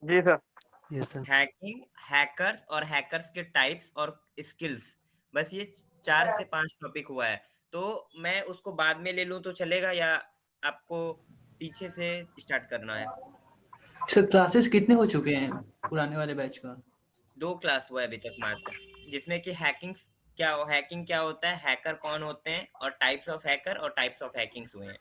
जी sir. Yes sir. Hacking, hackers और hackers के types और स्किल्स, बस ये 4 से 5 टॉपिक हुआ है। तो मैं उसको बाद में ले लूँ तो चलेगा या आपको पीछे से स्टार्ट करना है? सर क्लासेस कितने हो चुके हैं पुराने वाले बैच का? 2 क्लास हुआ है अभी तक मात्र, जिसमें कि हैकिंग क्या होता है, हैकर कौन होते हैं और टाइप्स ऑफ हैकर और टाइप्स ऑफ हैकिंग्स हुए हैं।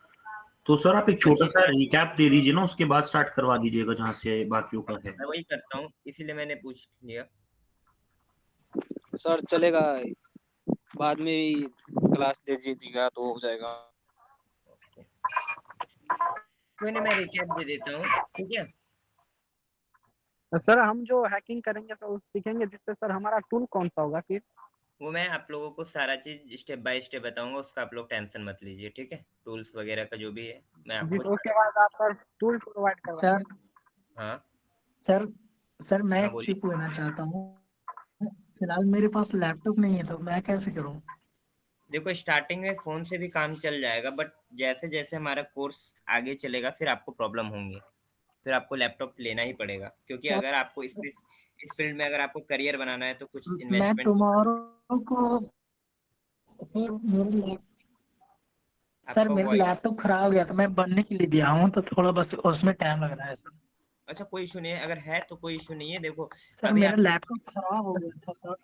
तो सर आप एक बस छोटा ये सा 5 रिकैप दे दीजिए ना, उसके बाद स्टार्ट करवा दीजिएगा जहाँ से बाकियों का है। मैं वही करता हूँ, इसीलिए मैंने पूछ लिया। सर चलेगा, बाद में ही क्लास दे दीजिएगा तो हो जाएगा। ओके, कोई नहीं, मैं रिकैप दे देता हूँ, ठीक है? सर हम जो हैकिंग करेंगे तो सीखेंगे जिससे सर हमारा टूल कौन सा होगा फिर? वो मैं आप लोगों को सारा चीज़ स्टेप बाय स्टेप बताऊँगा, उसका आप लोग टेंशन मत लीजिए, ठीक है? टूल्स वगैरह का जो भी है, मैं जी, आपको तो उसके बाद आप सर टूल प्रोवाइड करवाएंगे? सर हाँ, सर सर मैं हाँ एक बोलिए। टिप लेना चाहता हूँ। फिलहाल मेरे पास लैपटॉप नहीं है तो मैं कैसे करूँ? देखो स्टार्टिंग में फ़ोन से भी काम चल जाएगा, बट जैसे-जैसे हमारा कोर्स आगे चलेगा फिर आपको प्रॉब्लम होंगी। फिर आपको लैपटॉप लेना ही पड़ेगा, क्योंकि सर अगर आपको इस फ़ील्ड में अगर आपको करियर बनाना है तो कुछ मैं इन्वेस्टमेंट तो करनी। टुमारो को सर आपका मेरा वॉइस, लैपटॉप खराब हो गया तो मैं बनने के लिए दिया हूँ तो थोड़ा बस उसमें टाइम लग रहा है सर। अच्छा कोई इश्यू नहीं है, अगर है तो कोई इश्यू नहीं है। देखो सर अभी मेरा आप, लैपटॉप खराब हो गया था सर।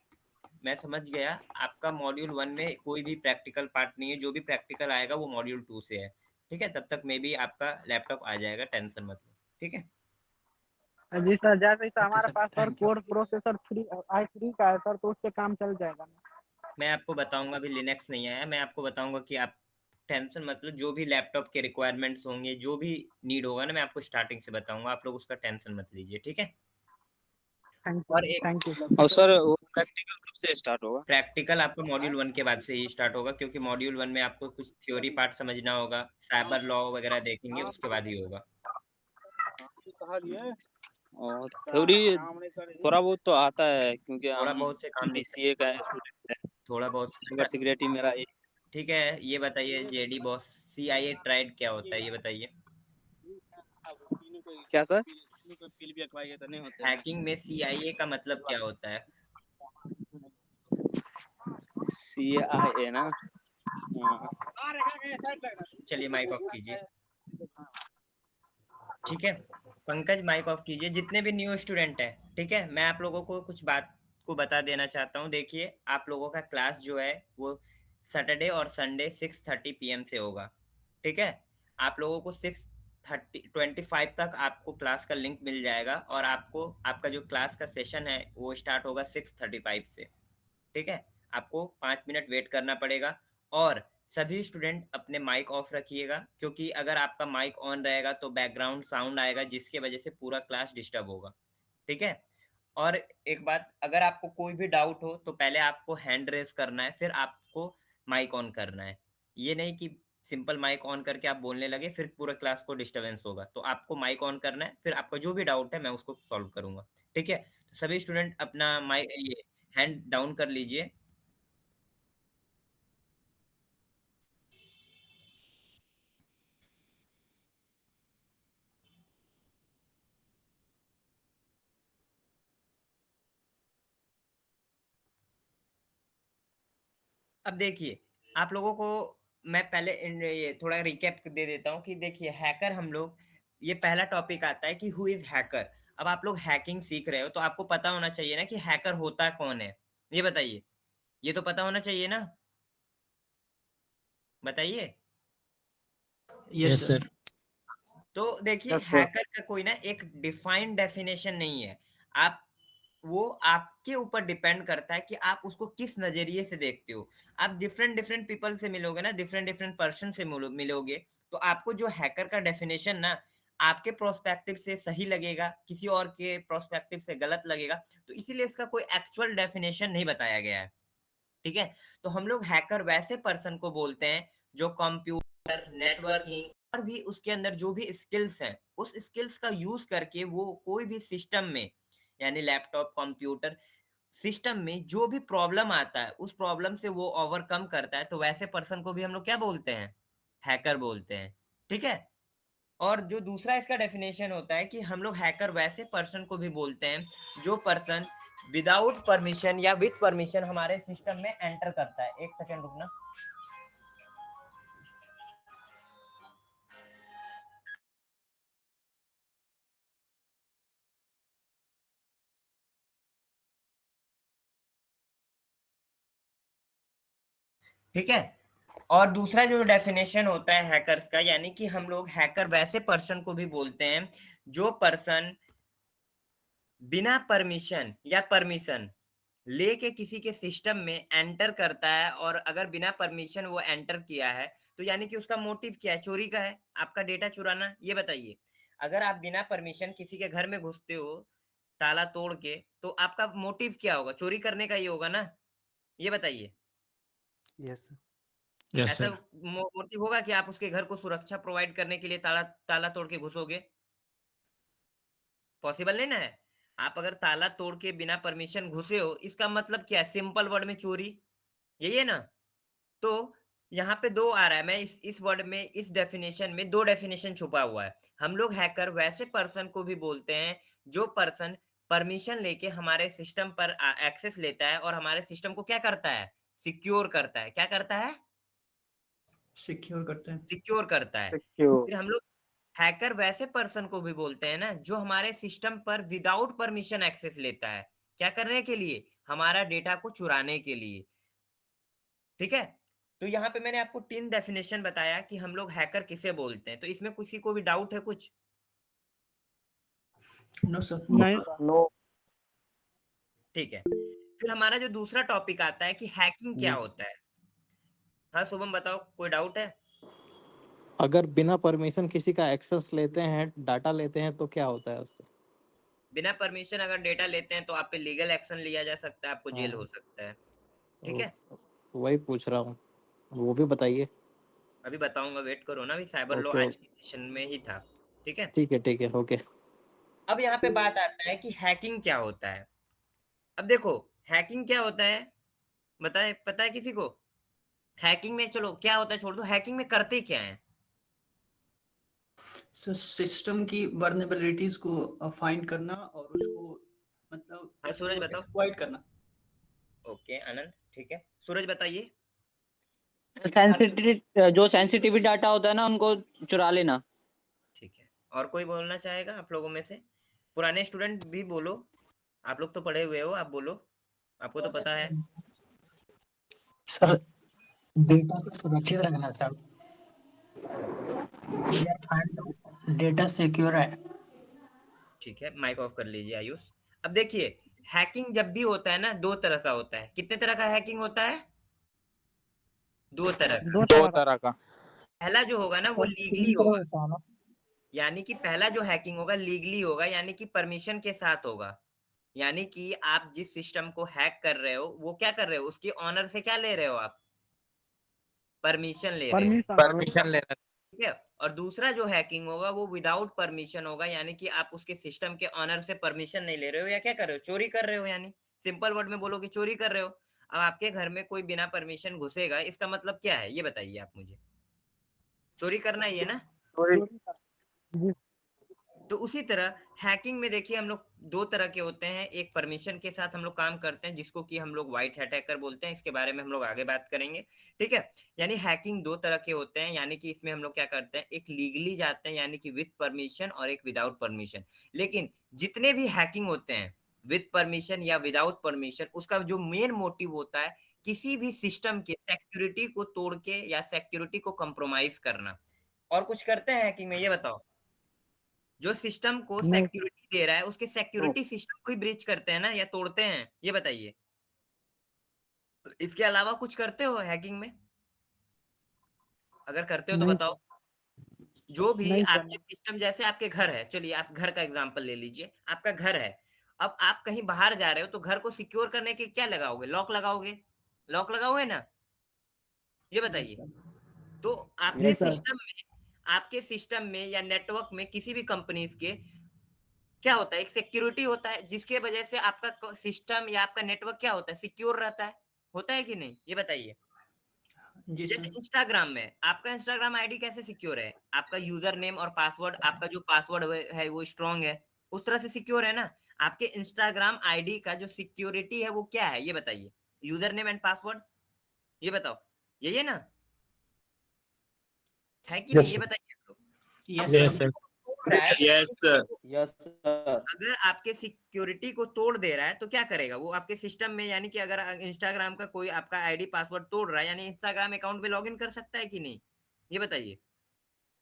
मैं समझ गया, आपका मॉड्यूल 1 में कोई भी प्रैक्टिकल पार्ट नहीं है, जो भी प्रैक्टिकल आएगा वो मॉड्यूल 2 से है, ठीक है? तब तक मे बी आपका लैपटॉप आ जाएगा, टेंशन मत लो, ठीक है? जी सर, जैसे सर ओके हमारे sir, pass sir thank you. Core processor 3 i3 का है सर, तो उससे काम चल जाएगा ना? मैं आपको बताऊँगा, अभी लिनक्स नहीं आया, मैं आपको बताऊँगा कि आप टेंशन मत लो, जो भी लैपटॉप के रिक्वायरमेंट्स होंगे, जो भी नीड होगा ना, मैं आपको स्टार्टिंग से बताऊँगा, आप लोग उसका टेंशन मत लीजिए, ठीक है? और एक थैंक यू सर। और सर वो प्रैक्टिकल कब से स्टार्ट होगा? प्रैक्टिकल आपका मॉड्यूल 1 के बाद से ही स्टार्ट होगा, क्योंकि मॉड्यूल 1 में आपको कुछ थ्योरी पार्ट समझना होगा, साइबर लॉ वगैरह देखेंगे, उसके बाद ही होगा। और थ्योरी थोड़ा बहुत तो आता है क्योंकि थोड़ा हम बहुत से काम नहीं बीसीए का स्टूडेंट है। थोड़ा बहुत साइबर सिक्योरिटी मेरा एक ठीक है, ये बताइए जेडी बॉस सीआईए ट्राइड क्या होता है, ये बताइए? क्या सर? हैकिंग में सीआईए का मतलब क्या होता है? सीआईए ना? चलिए माइक ऑफ कीजिए, ठीक है? पंकज माइक ऑफ कीजिए, जितने भी न्यू स्टूडेंट हैं, ठीक है? मैं आप लोगों को कुछ बात को बता देना चाहता हूँ। देखिए, आप लोगों का क्लास जो है वो सैटरडे और संडे 6:30 पीएम से होगा, ठीक है? आप लोगों को 6:25 तक आपको क्लास का लिंक मिल जाएगा और आपको आपका जो क्लास का सेशन है वो स्टार्ट होगा 6:35 से, ठीक है? आपको 5 मिनट वेट करना पड़ेगा और सभी स्टूडेंट अपने माइक ऑफ रखिएगा, क्योंकि अगर आपका माइक ऑन रहेगा तो बैकग्राउंड साउंड आएगा जिसकी वजह से पूरा क्लास डिस्टर्ब होगा, ठीक है? और एक बात, अगर आपको कोई भी डाउट हो तो पहले आपको हैंड रेज़ करना है, फिर आपको माइक ऑन करना है। ये नहीं कि सिंपल माइक ऑन करके आप बोलने लगे फिर पूरा क्लास को डिस्टर्बेंस होगा। तो आपको माइक ऑन करना है, फिर आपका जो भी डाउट है मैं उसको सॉल्व करूँगा, ठीक है? तो सभी स्टूडेंट अपना ये हैंड डाउन कर लीजिए। अब देखिए, आप लोगों को मैं पहले ये थोड़ा रिकैप दे देता हूँ कि देखिए हैकर हम लोग, ये पहला टॉपिक आता है कि हू इज़ हैकर? अब आप लोग हैकिंग सीख रहे हो तो आपको पता होना चाहिए ना कि हैकर होता कौन है? ये बताइए। ये तो पता होना चाहिए ना? बताइए। Yes yes sir. सर। तो देखिए यस सर। हैकर का कोई ना एक डिफाइंड डेफिनेशन नहीं है। आप वो आपके ऊपर डिपेंड करता है कि आप उसको किस नज़रिए से देखते हो। आप डिफरेंट डिफरेंट पीपल से मिलोगे ना, डिफरेंट डिफरेंट पर्सन से मिलोगे, तो आपको जो हैकर का डेफिनेशन ना आपके प्रोस्पेक्टिव से सही लगेगा, किसी और के प्रोस्पेक्टिव से गलत लगेगा। तो इसीलिए इसका कोई एक्चुअल डेफिनेशन नहीं बताया गया है, ठीक है? तो हम लोग हैकर वैसे पर्सन को बोलते हैं जो कंप्यूटर, नेटवर्किंग और भी उसके अंदर जो भी स्किल्स हैं, उस स्किल्स का यूज़ करके वो कोई भी सिस्टम में, यानी लैपटॉप, कंप्यूटर सिस्टम में जो भी प्रॉब्लम आता है, उस प्रॉब्लम से वो ओवरकम करता है, तो वैसे पर्सन को भी हम लोग क्या बोलते हैं? हैकर बोलते हैं, ठीक है? और जो दूसरा इसका डेफिनेशन होता है कि हम लोग हैकर वैसे पर्सन को भी बोलते हैं जो पर्सन विदाउट परमिशन या विथ परमिशन हमारे सिस्टम में एंटर करता है। एक सेकेंड रुकना। ठीक है। और दूसरा जो डेफिनेशन होता है हैकर्स का, यानी कि हम लोग हैकर वैसे पर्सन को भी बोलते हैं जो पर्सन बिना परमिशन या परमिशन लेके किसी के सिस्टम में एंटर करता है, और अगर बिना परमिशन वो एंटर किया है तो यानी कि उसका मोटिव क्या है? चोरी का है, आपका डेटा चुराना। ये बताइए, अगर आप बिना परमिशन किसी के घर में घुसते हो ताला तोड़ के, तो आपका मोटिव क्या होगा? चोरी करने का ही होगा ना। ये बताइए, यस यस ऐसा सर। मोटिव होगा कि आप उसके घर को सुरक्षा प्रोवाइड करने के लिए ताला ताला तोड़ के घुसोगे? पॉसिबल नहीं ना है। आप अगर ताला तोड़ के बिना परमिशन घुसे हो, इसका मतलब क्या है? सिंपल वर्ड में चोरी, यही है ना। तो यहाँ पे दो आ रहा है, मैं इस वर्ड में, इस डेफिनेशन में दो डेफिनेशन छुपा हुआ है। हम लोग हैकर वैसे पर्सन को भी बोलते हैं जो पर्सन परमिशन लेके हमारे सिस्टम पर एक्सेस लेता है और हमारे सिस्टम को क्या करता है? सिक्योर करता है। क्या करता है? सिक्योर करते हैं। सिक्योर करता है। सिक्योर। फिर हम लोग हैकर वैसे पर्सन को भी बोलते हैं ना जो हमारे सिस्टम पर विदाउट परमिशन एक्सेस लेता है। क्या करने के लिए? हमारा डेटा को चुराने के लिए। ठीक है। तो यहाँ पे मैंने आपको 3 डेफिनेशन बताया कि हम लोग हैकर किसे बोलते हैं। तो इसमें किसी को भी डाउट है कुछ? No sir. नहीं नो। ठीक है। फिर हमारा जो दूसरा टॉपिक आता है कि हैकिंग क्या होता है। हाँ शुभम बताओ, कोई डाउट है? अगर बिना परमिशन किसी का एक्सेस लेते हैं, डाटा लेते हैं, तो क्या होता है उससे? बिना परमिशन अगर डेटा लेते हैं तो आप पे लीगल एक्शन लिया जा सकता है, आपको जेल हो सकता है। ठीक है, वही पूछ रहा हूँ, वो भी बताइए। अभी बताऊंगा, वेट करो ना। अभी साइबर लॉ ओके, आज की सेशन में ही था। ठीक है। ठीक है, ओके। अब यहाँ पे बात आता है कि हैकिंग क्या होता है। अब देखो, हैकिंग क्या होता है बताए, पता है किसी को? हैकिंग में, चलो क्या होता है छोड़ दो, हैकिंग में करते क्या है? सर सिस्टम की वर्नेबिलिटीज को फाइंड करना और उसको मतलब हाँ सूरज बताओ। एक्सप्लॉइट करना। ओके आनंद, ठीक है। सूरज बताइए। जो सेंसिटिव डाटा होता है ना उनको चुरा लेना। ठीक है, और कोई बोलना चाहेगा आप लोगों में से? पुराने स्टूडेंट भी बोलो, आप लोग तो पढ़े हुए हो, आप बोलो, आपको तो पता है। सर डेटा को सुरक्षित रखना सर। डेटा सिक्योर है। ठीक है, माइक ऑफ कर लीजिए आयुष। अब देखिए, हैकिंग जब भी होता है ना, दो तरह का होता है। कितने तरह का हैकिंग होता है? दो तरह का। दो दो तरह तरह का। पहला जो होगा ना वो सर लीगली 3 तरह होगा, होता है ना। यानी कि पहला जो हैकिंग होगा लीगली होगा, यानी कि परमिशन के साथ होगा। यानी कि आप जिस सिस्टम को हैक कर रहे हो वो क्या कर रहे हो? उसके ऑनर से क्या ले रहे हो आप? परमिशन ले रहे हो। परमिशन। परमिशन लेना। ठीक है। और दूसरा जो हैकिंग होगा वो विदाउट परमिशन होगा, यानी कि आप उसके सिस्टम के ऑनर से परमिशन नहीं ले रहे हो, या क्या कर रहे हो? चोरी कर रहे हो। यानी सिंपल वर्ड में बोलो कि चोरी कर रहे हो। अब आपके घर में कोई बिना परमिशन घुसेगा, इसका मतलब क्या है ये बताइए आप मुझे? चोरी करना ही है ना। जी। तो उसी तरह हैकिंग में देखिए, हम लोग दो तरह के होते हैं। एक परमिशन के साथ हम लोग काम करते हैं जिसको कि हम लोग व्हाइट हैट हैकर बोलते हैं। इसके बारे में हम लोग आगे बात करेंगे। ठीक है। यानी हैकिंग दो तरह के होते हैं, यानी कि इसमें हम लोग क्या करते हैं, एक लीगली जाते हैं यानी कि विथ परमिशन, और एक विदाउट परमिशन। लेकिन जितने भी हैकिंग होते हैं विथ परमिशन या विदाउट परमिशन, उसका जो मेन मोटिव होता है किसी भी सिस्टम के सिक्योरिटी को तोड़ के या सिक्योरिटी को कंप्रोमाइज करना। और कुछ करते हैं हैकिंग में, ये बताओ? जो सिस्टम को नहीं। सिक्योरिटी दे रहा है उसके सिक्योरिटी सिस्टम को ही ब्रीच करते हैं ना, या तोड़ते हैं? ये बताइए। इसके अलावा कुछ करते हो हैकिंग में? अगर करते हो तो नहीं बताओ। जो भी नहीं सर। आपके सिस्टम, जैसे आपके घर है, चलिए आप घर का एग्जांपल ले लीजिए। आपका घर है, अब आप कहीं बाहर जा रहे हो तो घर को सिक्योर करने के क्या लगाओगे? लॉक लगाओगे। लॉक लगाओगे ना। ये बताइए। तो नहीं सर। आपके सिस्टम में या नेटवर्क में किसी भी कंपनीज के क्या होता है? एक सिक्योरिटी होता है जिसके वजह से आपका सिस्टम या आपका नेटवर्क क्या होता है? सिक्योर रहता है। होता है कि नहीं ये बताइए? जी जैसे सर। इंस्टाग्राम में आपका इंस्टाग्राम आईडी कैसे सिक्योर है, आपका यूजर नेम और पासवर्ड, आपका जो पासवर्ड है वो स्ट्रांग है, उस तरह से सिक्योर है ना। आपके इंस्टाग्राम आईडी का जो सिक्योरिटी है वो क्या है ये बताइए, यूजर नेम एंड पासवर्ड, ये बताओ, यही है ना, है कि नहीं, ये बताइए आप लोग। यस अब सर। तोड़ रहा है तो यस सर। Yes sir. अगर आपके सिक्योरिटी को तोड़ दे रहा है तो क्या करेगा वो आपके सिस्टम में, यानी कि अगर इंस्टाग्राम का कोई आपका आईडी पासवर्ड तोड़ रहा है, यानी इंस्टाग्राम अकाउंट में लॉगिन कर सकता है कि नहीं, ये बताइए।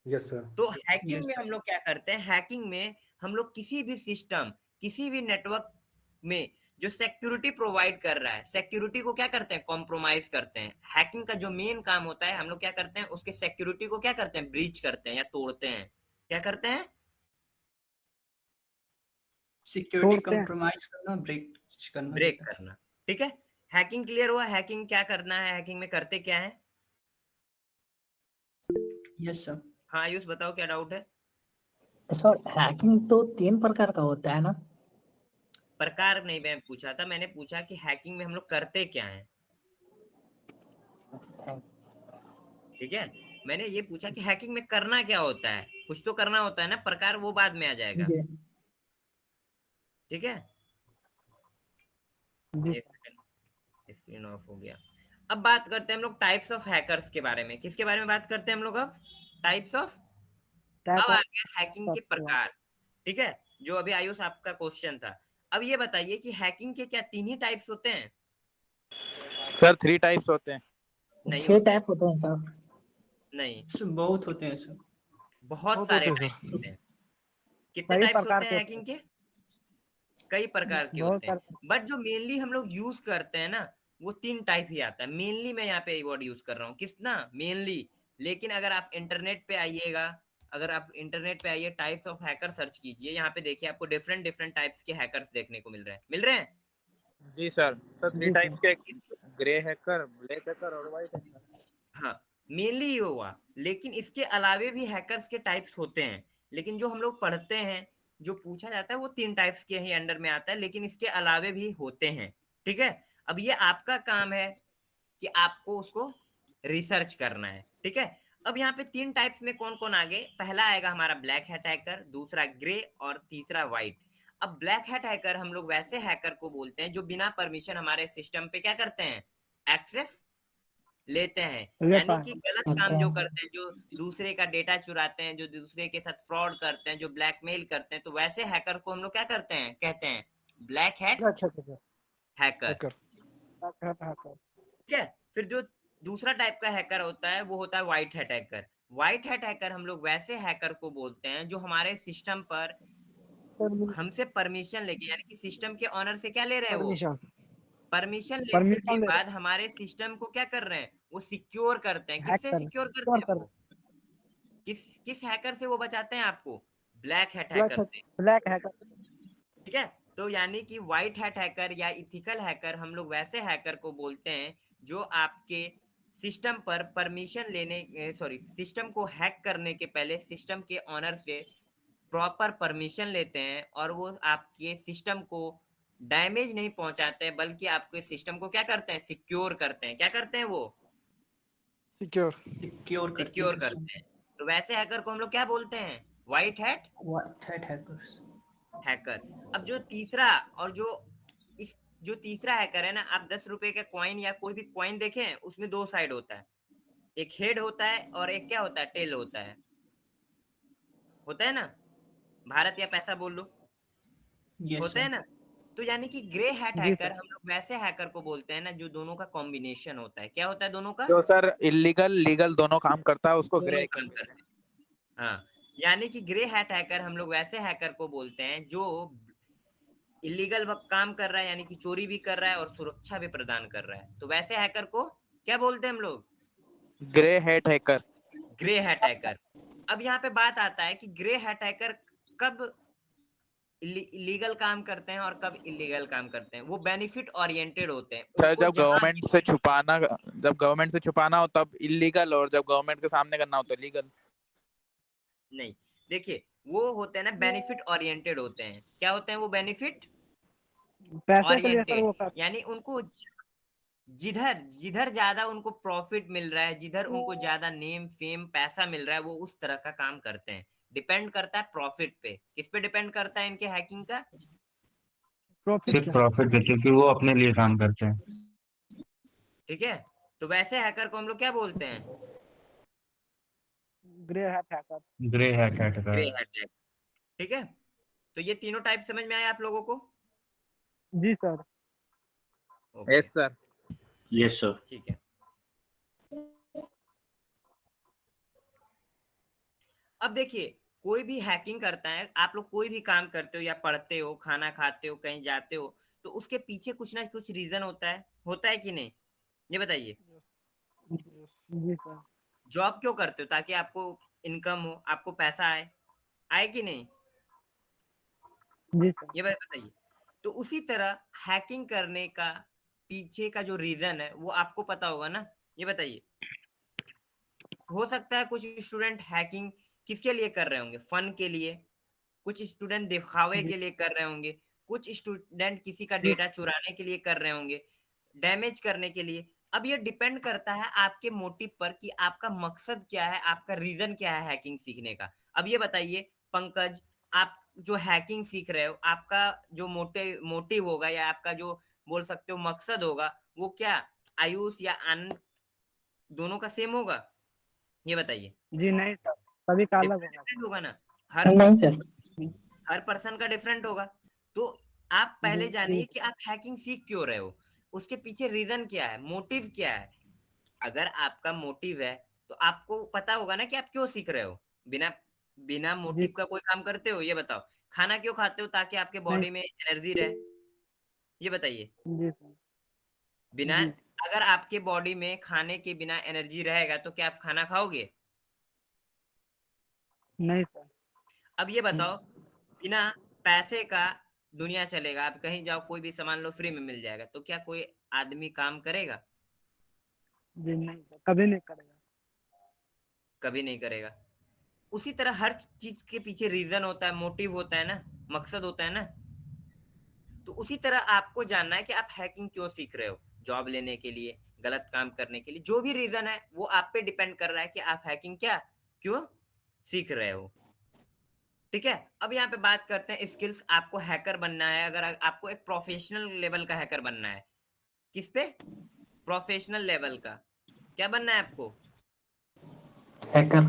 Yes sir. तो हैकिंग यस में हम लोग क्या करते हैं, हैकिंग में हम लोग किसी भी सिस्टम, किसी भी नेटवर्क में जो सिक्योरिटी प्रोवाइड कर रहा है, सिक्योरिटी को क्या करते हैं, कॉम्प्रोमाइज करते हैं। हैकिंग का जो मेन काम होता है, हम लोग क्या करते हैं, उसके सिक्योरिटी को क्या करते हैं, ब्रीच करते हैं या तोड़ते हैं। क्या करते हैं, सिक्योरिटी तोड़ते हैं। कंप्रोमाइज करना, ब्रेक करना। ब्रेक करना। ठीक है, हैकिंग क्लियर हुआ, हैकिंग क्या करना है, हैकिंग में करते क्या है। Yes sir. हाँ आयुष बताओ क्या डाउट है। सर हैकिंग तो 3 प्रकार का होता है ना? प्रकार नहीं मैं पूछा था, मैंने पूछा कि हैकिंग में हम लोग करते क्या है। ठीक है, मैंने ये पूछा कि हैकिंग में करना क्या होता है, कुछ तो करना होता है ना, प्रकार वो बाद में आ जाएगा। जी। ठीक है, जी एक सेकंड, स्क्रीन ऑफ हो गया। अब बात करते हैं हम लोग टाइप्स ऑफ हैकर्स के बारे में। किसके बारे में बात करते हैं हम लोग अब, टाइप्स ऑफ। टाइप अब आ ऑफ गया हैकिंग के प्रकार। ठीक है, जो अभी आयुष आपका क्वेश्चन था। अब ये बताइए कि हैकिंग के क्या 3 ही टाइप्स होते हैं। सर 3 टाइप्स होते हैं। नहीं 6 होते, टाइप होते हैं सर। नहीं, सर बहुत होते हैं सर। बहुत सारे टाइप होते हैं। कितने कई टाइप्स प्रकार होते के हैं होते हैकिंग के, कई प्रकार के बहुत होते हैं। सारे। बट जो मेनली हम लोग यूज करते हैं ना, वो 3 टाइप ही आता है मेनली। मैं यहाँ पे वर्ड यूज कर रहा हूँ, किसना, मेनली। लेकिन अगर आप इंटरनेट पे आइएगा, अगर आप इंटरनेट पे आइए, टाइप्स ऑफ हैकर सर्च कीजिए, यहाँ पे देखिए आपको डिफरेंट डिफरेंट टाइप्स के हैकर्स देखने को मिल रहे हैं। जी सर। सर 3 जी टाइप्स सर। के, ग्रे हैकर, ब्लैक हैकर और व्हाइट हैकर। हाँ, मेनली ये हुआ, लेकिन इसके अलावे भी हैकर्स के टाइप्स होते हैं। लेकिन जो हम लोग पढ़ते हैं, जो पूछा जाता है, वो 3 टाइप्स के ही अंडर में आता है, लेकिन इसके अलावे भी होते हैं। ठीक है, अब ये आपका काम है कि आपको उसको रिसर्च करना है। ठीक है, अब यहाँ पे 3 टाइप्स में कौन कौन आगे, पहला आएगा हमारा ब्लैक हैट हैकर, दूसरा ग्रे और तीसरा व्हाइट। अब ब्लैक हैट हैकर हम लोग वैसे हैकर को बोलते हैं जो बिना परमिशन हमारे सिस्टम पे क्या करते हैं, एक्सेस लेते हैं, लेता यानी कि है। गलत काम जो करते हैं, जो दूसरे का डेटा चुराते हैं, जो दूसरे के साथ फ्रॉड करते हैं, जो ब्लैकमेल करते हैं, तो वैसे हैकर को हम लोग क्या करते हैं, कहते हैं ब्लैक हैट अच्छा अच्छा हैकर। हैकर। ठीक है, फिर जो दूसरा टाइप का हैकर होता है वो होता है white hat hacker. White hat hacker हम लोग वैसे हैकर को बोलते हैं जो हमारे सिस्टम पर हमसे परमिशन लेके, यानी कि सिस्टम के ऑनर से क्या ले रहे हैं, वो परमिशन परमिशन लेने के परमिशन ले बाद हमारे सिस्टम को क्या कर रहे हैं, वो सिक्योर करते हैं। हैक किससे कर सिक्योर करते सिक्योर हैं कर वो, किस हैकर से वो बचाते हैं आपको, ब्लैक हैट ब्लैक हैकर से। Black hacker. ठीक है, तो यानी कि व्हाइट हैट हैकर या इथिकल हैकर हम लोग वैसे हैकर को बोलते हैं जो आपके सिस्टम पर परमिशन लेने, सॉरी, सिस्टम को हैक करने के पहले सिस्टम के ऑनर से प्रॉपर परमिशन लेते हैं, और वो आपके सिस्टम को डैमेज नहीं पहुंचाते हैं, बल्कि आपके सिस्टम को क्या करते हैं, सिक्योर करते हैं। क्या करते हैं वो, सिक्योर सिक्योर करते हैं। तो वैसे हैकर को हम लोग क्या बोलते हैं, व्हाइट हैट हैकर्स। हैकर। अब जो तीसरा, और जो तीसरा हैकर है ना, आप 10 रुपए का कॉइन या कोई भी कॉइन देखें, उसमें 2 साइड होता है, एक हेड होता है और एक क्या होता है, टेल होता है ना, भारत या पैसा बोल लो, होता है ना। तो यानी कि ग्रे हैट जी हैकर सर। हम लोग वैसे हैकर को बोलते हैं ना जो दोनों का कॉम्बिनेशन होता है। क्या होता है दोनों का, जो सर इलीगल लीगल दोनों काम करता है उसको ग्रे दोनों हैकर काम बोलते करते हैं। हाँ, यानी कि ग्रे हैट हैकर हम लोग वैसे हैकर को बोलते हैं जो इलीगल काम कर रहा है, यानी कि चोरी भी कर रहा है और सुरक्षा भी प्रदान कर रहा है। तो वैसे हैकर को क्या बोलते हैं हम लोग, हैं। Grey hat hacker. Grey hat hacker. अब यहाँ पे बात आता है कि ग्रे हैट हैकर कब इलीगल काम करते हैं और कब इलीगल काम करते हैं। वो बेनिफिट ओरिएंटेड होते हैं, सर उनको जब जहां गवर्नमेंट से छुपाना हो तब इलीगल, और जब गवर्नमेंट के सामने करना हो तो लीगल। नहीं, देखिए वो होते हैं ना बेनिफिट ओरिएंटेड होते हैं। क्या होते हैं वो, बेनिफिट पैसे के लिए सर ओरिएंटेड, वो कर यानी उनको जिधर जिधर ज्यादा उनको प्रॉफिट मिल रहा है, जिधर उनको ज्यादा नेम फेम पैसा मिल रहा है, वो उस तरह का काम करते हैं। डिपेंड करता है प्रॉफिट पे। किस पे डिपेंड करता है इनके हैकिंग का? प्रॉफिट सिर्फ पे। प्रॉफिट पे, क्योंकि वो अपने लिए काम करते हैं। ठीक है, तो वैसे हैकर को हम लोग क्या बोलते हैं? Grey hat hacker. Grey hat hacker. Grey hat hacker. ठीक है, तो ये तीनों टाइप समझ में आया आप लोगों को? जी sir. Okay, yes sir. Yes sir. ठीक है। अब देखिए, कोई भी हैकिंग करता है, आप लोग कोई भी काम करते हो या पढ़ते हो, खाना खाते हो, कहीं जाते हो, तो उसके पीछे कुछ ना कुछ रीजन होता है कि नहीं? ये बताइए। जी सर। जॉब क्यों करते हो? ताकि आपको इनकम हो, आपको पैसा आए कि नहीं? जी सर। ये बताइए। तो उसी तरह हैकिंग करने का पीछे का जो रीजन है वो आपको पता होगा ना? ये बताइए। हो सकता है कुछ स्टूडेंट हैकिंग किसके लिए कर रहे होंगे? फन के लिए। कुछ स्टूडेंट दिखावे के लिए कर रहे होंगे। कुछ स्टूडेंट किसी का डेटा चुराने के लिए कर रहे होंगे, डैमेज करने के लिए। अब ये डिपेंड करता है आपके मोटिव पर कि आपका मकसद क्या है, आपका रीजन क्या है हैकिंग सीखने का। अब ये बताइए पंकज, आप जो हैकिंग सीख रहे हो, आपका जो मोटिव होगा या आपका जो बोल सकते हो मकसद होगा, वो क्या आयुष या आनंद दोनों का सेम होगा? ये बताइए। जी नहीं सर, सभी का अलग होगा। डिफरेंट होगा ना? नहीं सर। हर पर्सन का डिफरेंट होगा। तो आप पहले जानिए कि आप हैकिंग सीख क्यों रहे हो, उसके पीछे रीजन क्या है, मोटिव क्या है। अगर आपका मोटिव है तो आपको पता होगा ना कि आप क्यों सीख रहे हो। बिना बिना मोटिव का कोई काम करते हो? ये बताओ। खाना क्यों खाते हो? ताकि आपके बॉडी में एनर्जी रहे। ये बताइए। जी सर। बिना अगर आपके बॉडी में खाने के बिना एनर्जी रहेगा तो क्या आप खाना खाओगे? नहीं सर। अब ये बताओ, बिना पैसे का दुनिया चलेगा, आप कहीं जाओ कोई भी सामान लो फ्री में मिल जाएगा, तो क्या कोई आदमी काम करेगा? जी नहीं सर, कभी नहीं करेगा। कभी नहीं करेगा। उसी तरह हर चीज के पीछे रीजन होता है, मोटिव होता है ना, मकसद होता है ना। तो उसी तरह आपको जानना है कि आप हैकिंग क्यों सीख रहे हो। जॉब लेने के लिए, गलत काम करने के लिए, जो भी रीजन है वो आप पे डिपेंड कर रहा है कि आप हैकिंग क्या क्यों सीख रहे हो। ठीक है, अब यहाँ पे बात करते हैं स्किल्स। आपको हैकर बनना है, अगर आपको एक प्रोफेशनल लेवल का हैकर बनना है। किस पे? प्रोफेशनल लेवल का। क्या बनना है आपको? हैकर।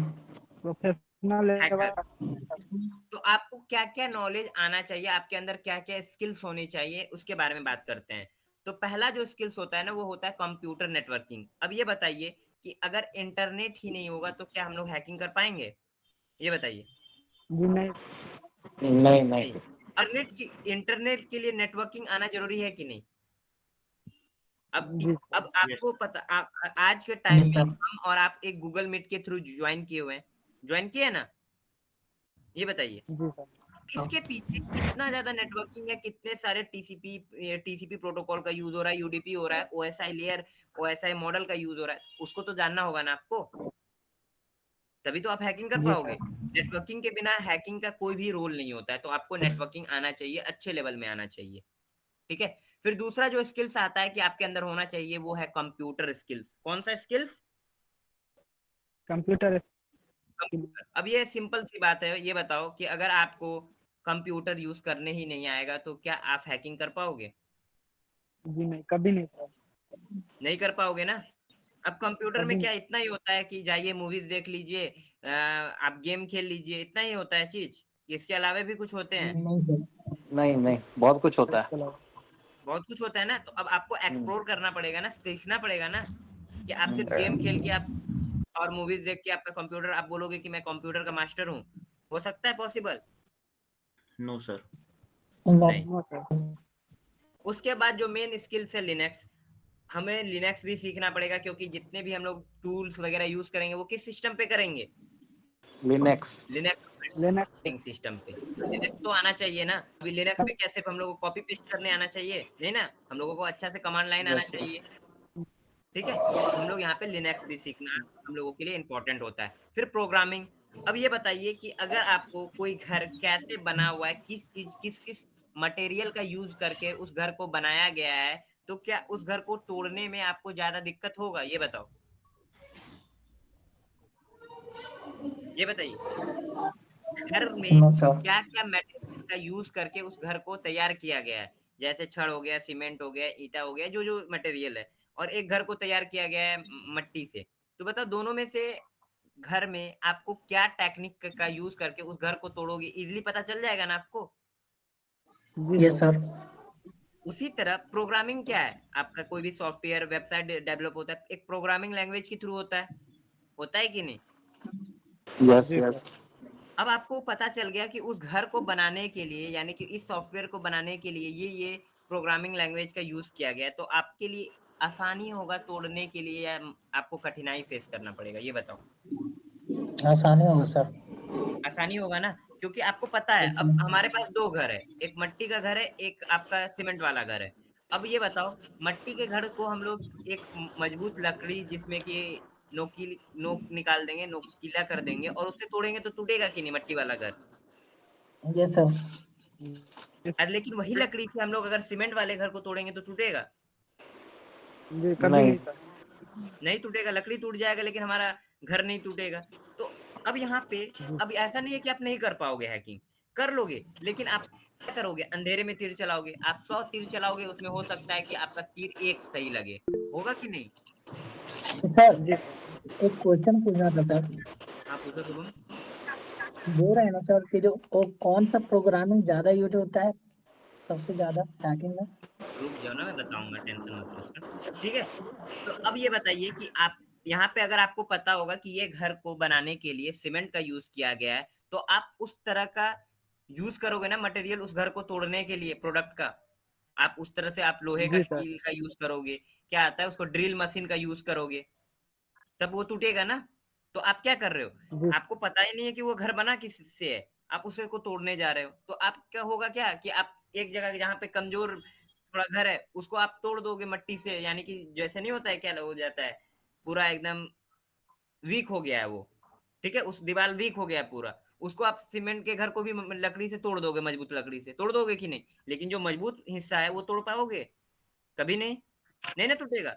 Professional hacker. लेवल। तो आपको क्या क्या नॉलेज आना चाहिए, आपके अंदर क्या क्या स्किल्स होनी चाहिए, उसके बारे में बात करते हैं। तो पहला जो स्किल्स होता है ना, वो होता है कंप्यूटर नेटवर्किंग। अब ये बताइए कि अगर इंटरनेट ही नहीं होगा तो क्या हम लोग हैकिंग कर पाएंगे? ये बताइए। जी नहीं। नहीं नहीं। इंटरनेट के लिए नेटवर्किंग आना जरूरी है कि नहीं? जी सर। अब आपको पता आज के टाइम नहीं में सर। हम और आप एक गूगल मीट के थ्रू ज्वाइन किए हुए हैं, ज्वाइन किए ना? ये बताइए जी सर। इसके पीछे कितना ज्यादा नेटवर्किंग है, कितने सारे टीसीपी प्रोटोकॉल का यूज हो रहा है, यूडीपी हो रहा है, ओएसआई लेयर, ओएसआई मॉडल का यूज हो रहा है, उसको तो जानना होगा ना आपको, तभी तो आप हैकिंग कर जी पाओगे। सर। नेटवर्किंग के बिना हैकिंग का कोई भी रोल नहीं होता है, तो आपको नेटवर्किंग आना चाहिए, अच्छे लेवल में आना चाहिए। ठीक है, फिर दूसरा जो स्किल्स आता है कि आपके अंदर होना चाहिए वो है कंप्यूटर स्किल्स। कौन सा स्किल्स? कंप्यूटर। कंप्यूटर। अब ये सिंपल सी बात है, ये बताओ कि अगर आपको कंप्यूटर यूज करने ही नहीं आएगा तो क्या आप हैकिंग कर पाओगे? जी नहीं, कभी नहीं सर। नहीं कर पाओगे ना। अब कंप्यूटर में कभी क्या इतना ही होता है कि जाइए मूवीज देख लीजिए, आप गेम खेल लीजिए, इतना ही होता है चीज? इसके अलावा भी कुछ होते हैं? नहीं सर। नहीं नहीं, बहुत कुछ होता है। नहीं। बहुत कुछ होता है ना। तो अब आपको एक्सप्लोर करना पड़ेगा ना, सीखना पड़ेगा ना, कि आप सिर्फ गेम खेल के आप और मूवीज देख के आपका कंप्यूटर, आप बोलोगे कि मैं कंप्यूटर का मास्टर हूँ। हो सकता है पॉसिबल? No sir. नहीं। No sir. उसके बाद जो मेन स्किल्स है लिनक्स, हमें लिनक्स भी सीखना पड़ेगा, क्योंकि जितने भी हम लोग टूल्स वगैरह यूज करेंगे वो किस सिस्टम पे करेंगे? लिनक्स। Linux Linux. सिस्टम पे। लिनक्स तो आना चाहिए ना। अभी लिनक्स में क्या सिर्फ हम लोगों को कॉपी पेस्ट करने आना चाहिए? नहीं ना, हम लोगों को अच्छा से कमांड लाइन आना चाहिए। ठीक है, तो हम लोग यहाँ पे लिनक्स भी सीखना हम लोगों के लिए इंपॉर्टेंट होता है। फिर प्रोग्रामिंग। अब ये बताइए कि अगर आपको कोई घर कैसे बना हुआ है, किस चीज किस किस मटेरियल का यूज करके उस घर को बनाया गया है, तो क्या उस घर को तोड़ने में आपको ज्यादा दिक्कत होगा, ये बताओ, ये बताइए। घर में नो सर। क्या क्या मटेरियल का यूज करके उस घर को तैयार किया गया है, जैसे छड़ हो गया, सीमेंट हो गया, ईटा हो गया, जो जो मटेरियल है, और एक घर को तैयार किया गया है मट्टी से। तो बताओ दोनों में से घर में आपको क्या टेक्निक का यूज करके उस घर को तोड़ोगे, इजीली पता चल जाएगा ना आपको। Yes sir. उसी तरह प्रोग्रामिंग क्या है, आपका कोई भी सॉफ्टवेयर वेबसाइट डेवलप होता है एक प्रोग्रामिंग लैंग्वेज के थ्रू होता है कि नहीं। Yes yes. अब आपको पता चल गया कि उस घर को बनाने के लिए, यानी कि इस सॉफ्टवेयर को बनाने के लिए ये प्रोग्रामिंग लैंग्वेज का यूज किया गया, तो आपके लिए आसानी होगा तोड़ने के लिए या आपको कठिनाई फेस करना पड़ेगा, ये बताओ। आसानी होगा सर। आसानी होगा ना, क्योंकि आपको पता है अब हमारे पास दो घर है, एक मट्टी का घर है, एक आपका सीमेंट वाला घर है। अब ये बताओ, मट्टी के घर को हम लोग एक मजबूत लकड़ी जिसमें कि नोक निकाल देंगे, नोकीला कर देंगे और उससे तोड़ेंगे तो टूटेगा कि नहीं मट्टी वाला घर। Yes sir. और लेकिन वही लकड़ी से हम लोग अगर सीमेंट वाले घर को तोड़ेंगे तो टूटेगा, जी कभी नहीं सर। नहीं टूटेगा, लकड़ी टूट जाएगा लेकिन हमारा घर नहीं टूटेगा। तो अब यहाँ पे अब ऐसा नहीं है कि आप नहीं कर पाओगे हैकिंग, कर लोगे, लेकिन आप क्या करोगे, अंधेरे में तीर चलाओगे। आप 100 तीर चलाओगे, उसमें हो सकता है कि आपका तीर एक सही लगे, होगा कि नहीं। सर एक क्वेश्चन पूछना था सर। हाँ पूछो शुभम। बोल रहे हैं ना सर कि जो कौन सा प्रोग्रामिंग ज्यादा यूज होता है सबसे ज्यादा हैकिंग में। रुक जाओ ना, मैं बताऊंगा, टेंशन मत लो उसका, ठीक है। तो अब ये बताइए कि आप यहाँ पे अगर आपको पता होगा कि ये घर को बनाने के लिए सीमेंट का यूज किया गया है, तो आप उस तरह का यूज करोगे ना मटेरियल उस घर को तोड़ने के लिए, प्रोडक्ट का। आप उस तरह से आप लोहे का जी सर। कील का यूज करोगे, क्या आता है उसको, ड्रिल मशीन का यूज करोगे, तब वो टूटेगा ना। तो आप क्या कर रहे हो, जी आपको पता ही नहीं है कि वो घर बना किससे है, आप उसे को तोड़ने जा रहे हो। तो आप क्या होगा क्या कि आप एक जगह जहाँ पे कमजोर थोड़ा घर है उसको आप तोड़ दोगे मट्टी से, यानी कि जैसे नहीं होता है, क्या हो जाता है, पूरा एकदम वीक हो गया है वो, ठीक है, उस दीवार वीक हो गया है पूरा, उसको आप सीमेंट के घर को भी लकड़ी से तोड़ दोगे, मजबूत लकड़ी से तोड़ दोगे कि नहीं। लेकिन जो मजबूत हिस्सा है वो तोड़ पाओगे, कभी नहीं, नहीं ना टूटेगा।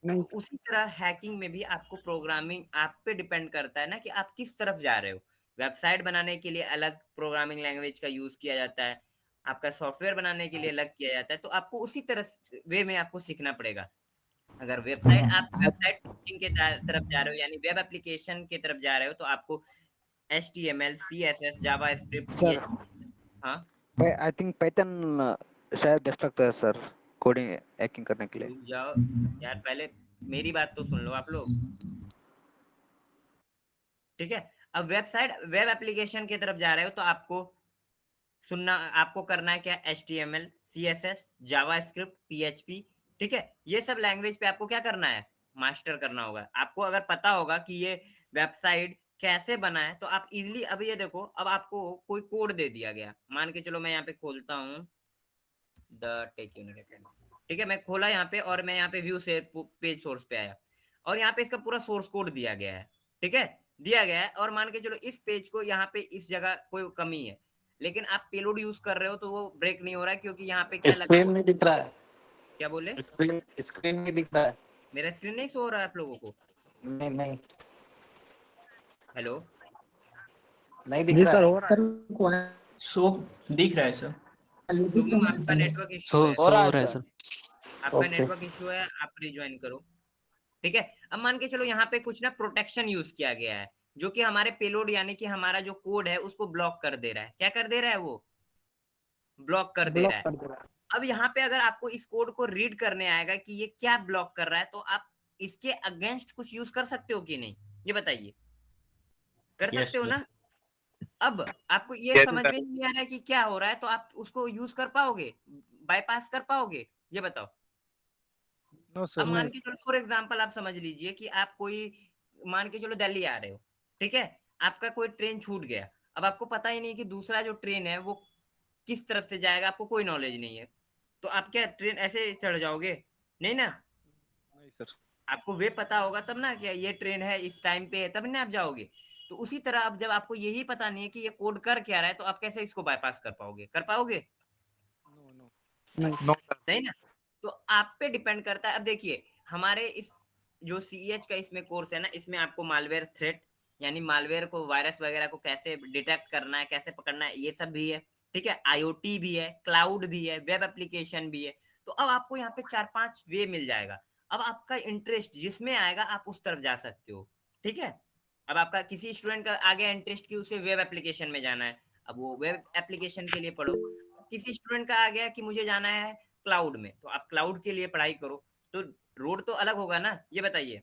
नहीं तो उसी तरह हैकिंग में भी आपको प्रोग्रामिंग आप पे डिपेंड करता है ना कि आप किस तरफ जा रहे हो। वेबसाइट बनाने के लिए अलग प्रोग्रामिंग लैंग्वेज का यूज किया जाता है, आपका सॉफ्टवेयर बनाने के लिए अलग किया जाता है, तो आपको उसी तरह वे में आपको सीखना पड़ेगा। अगर आप वेबसाइट के तरफ जा रहे हो, यानी वेब एप्लीकेशन की तरफ जा रहे हो, तो आपको HTML CSS जावास्क्रिप्ट सर हाँ आई थिंक पाइथन शायद बेस्ट लगता है सर कोडिंग हैकिंग करने के लिए। रुक जाओ यार, पहले मेरी बात तो सुन लो आप लोग, ठीक है। अब वेब एप्लीकेशन की तरफ जा रहे हो तो आपको करना है क्या, HTML CSS जावास्क्रिप्ट PHP, ठीक है। ये सब लैंग्वेज पे आपको क्या करना है, मास्टर करना होगा। आपको अगर पता होगा कि ये वेबसाइट कैसे बना है, तो आप इजिली, अब ये देखो, अब आपको कोई कोड दे दिया गया, मान के चलो मैं यहाँ पे खोलता हूँ द टेक यूनिक अकेडमी, ठीक है, मैं खोला यहाँ पे और मैं यहाँ पे व्यू से पेज सोर्स पे आया और यहाँ पे इसका पूरा सोर्स कोड दिया गया है, ठीक है, दिया गया है। और मान के चलो इस पेज को यहाँ पे इस जगह कोई कमी है, लेकिन आप पेलोड यूज कर रहे हो तो वो ब्रेक नहीं हो रहा है, क्योंकि यहाँ पे क्या लगा स्क्रीन हुआ, नहीं दिख रहा है। क्या बोले, स्क्रीन नहीं दिख रहा है। मेरा स्क्रीन नहीं शो हो रहा है आप लोगों को, नहीं नहीं हेलो, नहीं दिख जी रहा सर है। हो रहा है। सो दिख रहा है सर। शुभम आपका नेटवर्क इशू है, हो रहा है सर। आपका ओके। नेटवर्क इशू है, आप रिज्वाइन करो, ठीक है। अब मान के चलो यहाँ पे कुछ ना प्रोटेक्शन यूज किया गया है, जो कि हमारे पेलोड यानी कि हमारा जो कोड है उसको ब्लॉक कर दे रहा है। क्या कर दे रहा है, वो ब्लॉक कर दे ब्लॉक रहा है। कर दे रहा है। अब यहाँ पे अगर आपको इस कोड को रीड करने आएगा कि ये क्या ब्लॉक कर रहा है, तो आप इसके अगेंस्ट कुछ यूज कर सकते हो कि नहीं, ये बताइए, कर Yes, सकते हो yes. ना। अब आपको ये Yes, समझ sir. में नहीं आ रहा है कि क्या हो रहा है, तो आप उसको यूज कर पाओगे, बाईपास कर पाओगे, ये बताओ। नो अब सर मान के चलो फॉर एग्जांपल आप समझ लीजिए कि आप कोई, मान के चलो दिल्ली आ रहे हो, ठीक है, आपका कोई ट्रेन छूट गया, अब आपको पता ही नहीं कि दूसरा जो ट्रेन है वो किस तरफ से जाएगा, आपको कोई नॉलेज नहीं है, तो आप क्या ट्रेन ऐसे चढ़ जाओगे, नहीं ना। नहीं सर। आपको वे पता होगा तब ना कि ये ट्रेन है इस टाइम पे है, तब ना आप जाओगे। तो उसी तरह अब जब आपको यही पता नहीं है कि ये कोड कर क्या रहा है, तो आप कैसे इसको बाईपास कर पाओगे, कर पाओगे, नो नो नहीं नो सर। नहीं ना। तो आप पे डिपेंड करता है। अब देखिए हमारे इस जो CEH का इसमें कोर्स है ना, इसमें आपको मालवेयर थ्रेट यानी मालवेयर को, वायरस वगैरह को कैसे डिटेक्ट करना है, कैसे पकड़ना है, ये सब भी है। ठीक है, IoT भी है, क्लाउड भी है, वेब एप्लीकेशन भी है। तो अब आपको यहाँ पे 4-5 वे मिल जाएगा। अब आपका इंटरेस्ट जिसमें आएगा आप उस तरफ जा सकते हो। ठीक है, अब आपका किसी स्टूडेंट का आ गया इंटरेस्ट कि उसे वेब एप्लीकेशन में जाना है, अब वो वेब एप्लीकेशन के लिए पढ़ो। किसी स्टूडेंट का आ गया कि मुझे जाना है क्लाउड में, तो आप क्लाउड के लिए पढ़ाई करो। तो रोड तो अलग होगा ना, ये बताइए,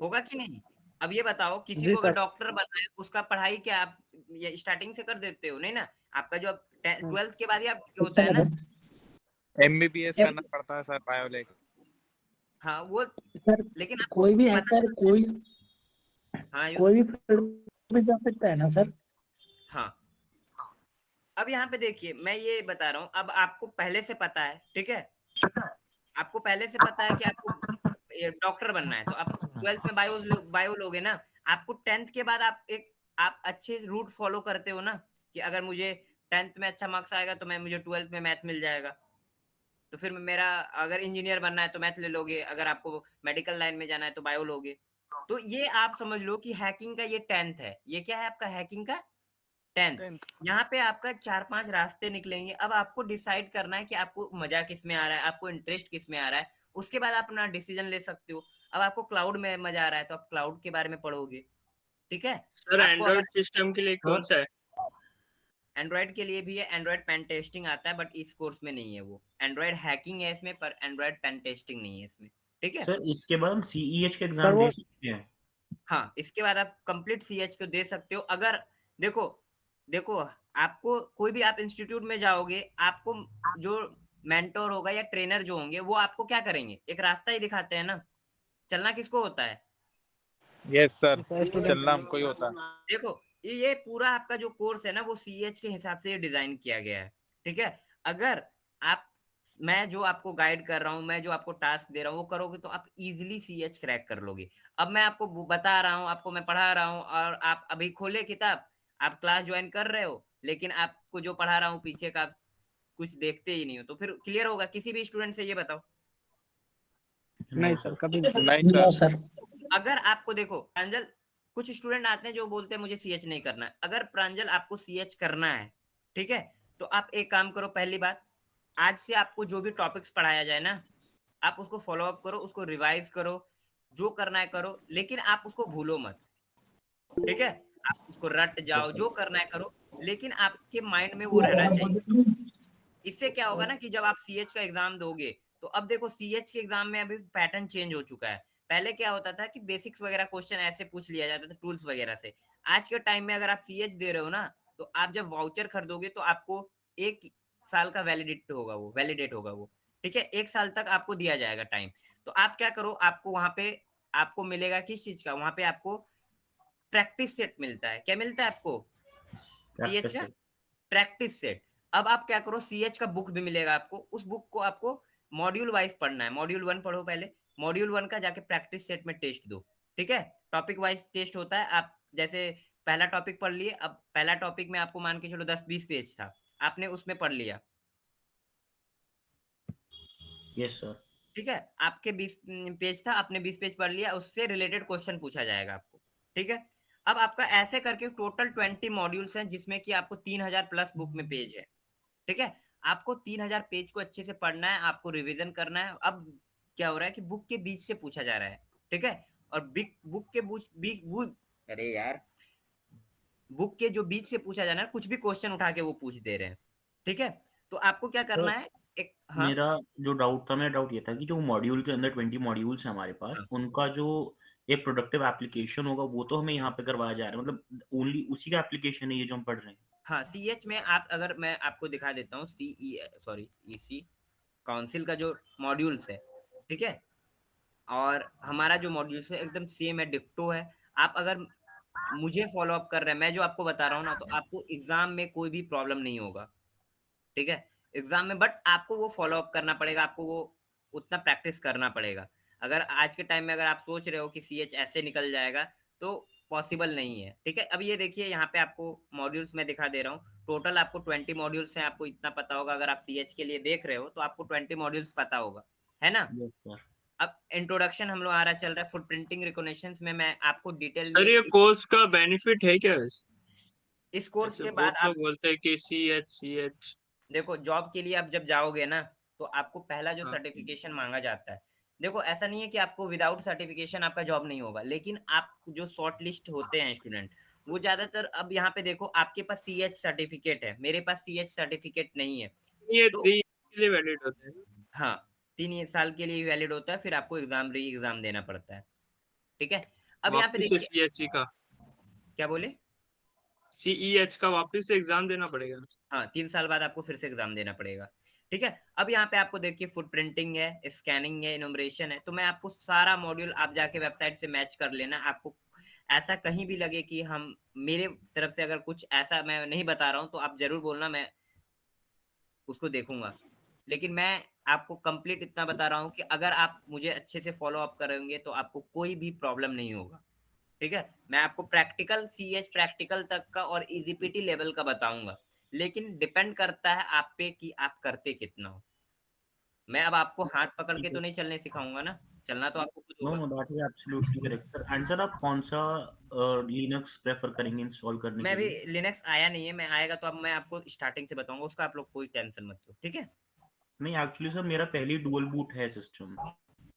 होगा कि नहीं? अब ये बताओ, किसी जी को अगर सर। डॉक्टर बनना है, उसका पढ़ाई क्या आप ये स्टार्टिंग से कर देते हो? नहीं ना, आपका जो 12th के बाद ही आप होता है ना। MBBS करना पड़ता है सर, बायोलेक। हाँ वो, सर लेकिन आपको कोई भी पता हैकर कोई हाँ कोई भी फील्ड में जा सकता है ना सर? हाँ, अब यहाँ पे देखिए मैं ये बता रहा हूँ, अब आपको पहले से पता है, ठीक है, आपको पहले से पता है कि आपको डॉक्टर बनना है, तो आप 12th में बायो लोगे ना। आपको 10th के बाद आप अच्छे रूट फॉलो करते हो ना, कि अगर मुझे 10th में अच्छा मार्क्स आएगा तो मुझे 12th में मैथ मिल जाएगा। तो फिर मेरा अगर इंजीनियर बनना है तो मैथ ले लोगे, अगर आपको मेडिकल लाइन में जाना है तो बायो लोगे। तो ये आप समझ लो कि हैकिंग का ये 10th है। ये क्या है आपका हैकिंग का 10th। यहाँ पे आपका 4-5 रास्ते निकलेंगे। अब आपको डिसाइड करना है कि आपको मजा किस में आ रहा है, आपको इंटरेस्ट किस में आ रहा है, उसके बाद आप अपना डिसीजन ले सकते हो। अब आपको क्लाउड में मजा आ रहा है तो आप क्लाउड के बारे में पढ़ोगे। ठीक है, सर आपको अगर एंड्रॉइड सिस्टम के लिए कौन सा है? एंड्रॉइड के लिए भी है, एंड्रॉइड पेन टेस्टिंग आता है, बट इस कोर्स में नहीं है। वो एंड्रॉइड हैकिंग है इसमें, पर एंड्रॉइड पेन टेस्टिंग नहीं है इसमें। ठीक है सर इसके बाद हम CEH के सर एग्जाम वो दे सकते हैं? हाँ, इसके बाद आप कंप्लीट CH को दे सकते हो। अगर देखो देखो आपको कोई भी आप इंस्टीट्यूट में जाओगे, आपको जो मेंटोर होगा या ट्रेनर जो होंगे वो आपको क्या करेंगे, एक रास्ता ही दिखाते हैं ना। चलना किसको होता है? यस सर, स्टूडेंट चलना हमको ही होता है। देखो ये पूरा आपका जो कोर्स है ना वो CH के हिसाब से डिजाइन किया गया है। ठीक है, अगर आप मैं जो आपको गाइड कर रहा हूँ, मैं जो आपको टास्क दे रहा हूँ वो करोगे तो आप इजीली CH क्रैक कर लोगे। अब मैं आपको बता रहा हूँ, आपको मैं पढ़ा रहा हूँ, और आप अभी खोले किताब, आप क्लास ज्वाइन कर रहे हो, लेकिन आपको जो पढ़ा रहा हूँ पीछे का आप कुछ देखते ही नहीं हो, तो फिर क्लियर होगा किसी भी स्टूडेंट से? ये बताओ। नहीं सर, कभी नहीं। No sir. अगर आपको देखो प्रांजल, कुछ स्टूडेंट आते हैं जो बोलते हैं मुझे CH नहीं करना है। अगर प्रांजल आपको CH करना है, ठीक है, तो आप एक काम करो। पहली बात, आज से आपको जो भी टॉपिक्स पढ़ाया जाए ना, आप उसको फॉलो अप करो, उसको रिवाइज करो, जो करना है करो, लेकिन आप उसको भूलो मत। ठीक है, आप उसको रट जाओ, जो करना है करो, लेकिन आपके माइंड में वो रहना चाहिए। इससे क्या होगा ना कि जब आप CH का एग्जाम दोगे, तो अब देखो CH के एग्जाम में अभी पैटर्न चेंज हो चुका है। पहले क्या होता था कि बेसिक्स वगैरह क्वेश्चन ऐसे पूछ लिया जाता था टूल्स वगैरह से। आज के टाइम में अगर आप CH दे रहे हो ना, तो आप जब वाउचर खरीदोगे तो आपको 1 साल का वैलिडेट होगा वो। ठीक है, 1 साल तक आपको दिया जाएगा टाइम। तो आप क्या करो, आपको वहां पे आपको मिलेगा किस चीज का, वहां पे आपको प्रैक्टिस सेट मिलता है। क्या मिलता है आपको? CH का प्रैक्टिस सेट। अब आप क्या करो, CH का बुक भी मिलेगा आपको, उस बुक को आपको मॉड्यूल वाइज पढ़ना है। मॉड्यूल 1 पढ़ो पहले, मॉड्यूल 1 का जाके प्रैक्टिस सेट में टेस्ट दो। ठीक है, टॉपिक वाइज टेस्ट होता है। आप जैसे पहला टॉपिक पढ़ लिए, अब पहला टॉपिक में आपको मान के चलो 10-20 पेज था, आपने उसमें पढ़ लिया। Yes sir. ठीक है, आपके 20 पेज था, आपने 20 पेज पढ़ लिया, उससे रिलेटेड क्वेश्चन पूछा जाएगा आपको। ठीक है, अब आपका ऐसे करके टोटल 20 मॉड्यूल्स हैं, जिसमें कि आपको 3000 प्लस बुक में पेज है। ठीक है, आपको 3000 पेज को अच्छे से पढ़ना है, आपको रिवीजन करना है। अब क्या हो रहा है कि बुक के बीच से पूछा जा रहा है। ठीक है, और बुक के बीच अरे यार, बुक के जो बीच से पूछा जाना है, कुछ भी क्वेश्चन उठा के वो पूछ दे रहे हैं। ठीक है, तो आपको क्या करना है, एक हाँ मेरा जो डाउट था, मेरा डाउट ये था कि जो मॉड्यूल के अंदर 20 मॉड्यूल्स हैं हमारे पास, उनका जो एक प्रोडक्टिव एप्लीकेशन होगा वो तो हमें यहाँ पे करवाया जा रहा है, मतलब ओनली उसी का एप्लीकेशन है ये जो हम पढ़ रहे हैं? हाँ, CH में आप, अगर मैं आपको दिखा देता हूँ, EC काउंसिल का जो मॉड्यूल्स है, ठीक है, और हमारा जो मॉड्यूल्स है एकदम सेम है, डिक्टो है। आप अगर मुझे फॉलो अप कर रहे हैं, मैं जो आपको बता रहा हूँ ना, तो आपको एग्जाम में कोई भी प्रॉब्लम नहीं होगा। ठीक है, एग्जाम में बट आपको वो फॉलो अप करना पड़ेगा, आपको वो उतना प्रैक्टिस करना पड़ेगा। अगर आज के टाइम में अगर आप सोच रहे हो कि CH ऐसे निकल जाएगा, तो पॉसिबल नहीं है। ठीक है, अब ये देखिए यहाँ पे आपको मॉड्यूल्स मैं दिखा दे रहा हूँ। टोटल आपको 20 मॉड्यूल्स हैं, आपको इतना पता होगा। अगर आप सीएच के लिए देख रहे हो तो आपको 20 मॉड्यूल्स पता होगा, है ना। Yes sir. अब इंट्रोडक्शन हम लोग आ रहा चल रहा है फुटप्रिंटिंग रिकॉग्निशंस में। मैं आपको डिटेल सर ये कोर्स का बेनिफिट है क्या इस कोर्स ऐसे के बहुत बाद आप लोग बोलते हैं कि सी एच देखो, जॉब के लिए आप जब जाओगे ना तो आपको पहला जो हाँ। सर्टिफिकेशन मांगा जाता है, देखो ऐसा नहीं है कि आपको विदाउट सर्टिफिकेशन आपका जॉब नहीं होगा, लेकिन आप जो शॉर्ट लिस्ट होते हैं स्टूडेंट, वो ज्यादातर, अब यहाँ पे देखो आपके पास सीएच सर्टिफिकेट है, मेरे पास सीएच सर्टिफिकेट नहीं है। ये तो 3 के लिए वैलिड होता है। हाँ, 3 साल के लिए वैलिड होता है, फिर आपको री एग्जाम देना पड़ता है। ठीक है, अब यहाँ पे वापस से देखिए, सीएचसी का क्या बोले, सीईएच का वापस से एग्जाम देना पड़ेगा। हाँ 3 साल बाद आपको फिर से एग्जाम देना पड़ेगा। ठीक है, अब यहाँ पे आपको देखिए फुट प्रिंटिंग है, स्कैनिंग है, इनोमरेशन है। तो मैं आपको सारा मॉड्यूल, आप जाके वेबसाइट से मैच कर लेना। आपको ऐसा कहीं भी लगे कि हम मेरे तरफ से अगर कुछ ऐसा मैं नहीं बता रहा हूँ तो आप जरूर बोलना, मैं उसको देखूंगा। लेकिन मैं आपको कंप्लीट इतना बता रहा हूँ कि अगर आप मुझे अच्छे से फॉलो अप करेंगे तो आपको कोई भी प्रॉब्लम नहीं होगा। ठीक है, मैं आपको प्रैक्टिकल सीएच प्रैक्टिकल तक का और इजीपीटी लेवल का बताऊंगा, लेकिन डिपेंड करता है आप पे कि आप करते कितना हो। मैं अब आपको हाथ पकड़ के तो नहीं चलने सिखाऊंगा ना, चलना तो आपको खुद नो होगा। Know that is absolutely correct sir. And sir आप कौन सा लिनक्स प्रेफर करेंगे इंस्टॉल करने मैं के अभी लिए? लिनक्स आया नहीं है, मैं आएगा तो अब मैं आपको स्टार्टिंग से बताऊंगा, उसका आप लोग कोई टेंशन मत लो। ठीक है, नहीं एक्चुअली सर मेरा पहली डुअल बूट है सिस्टम,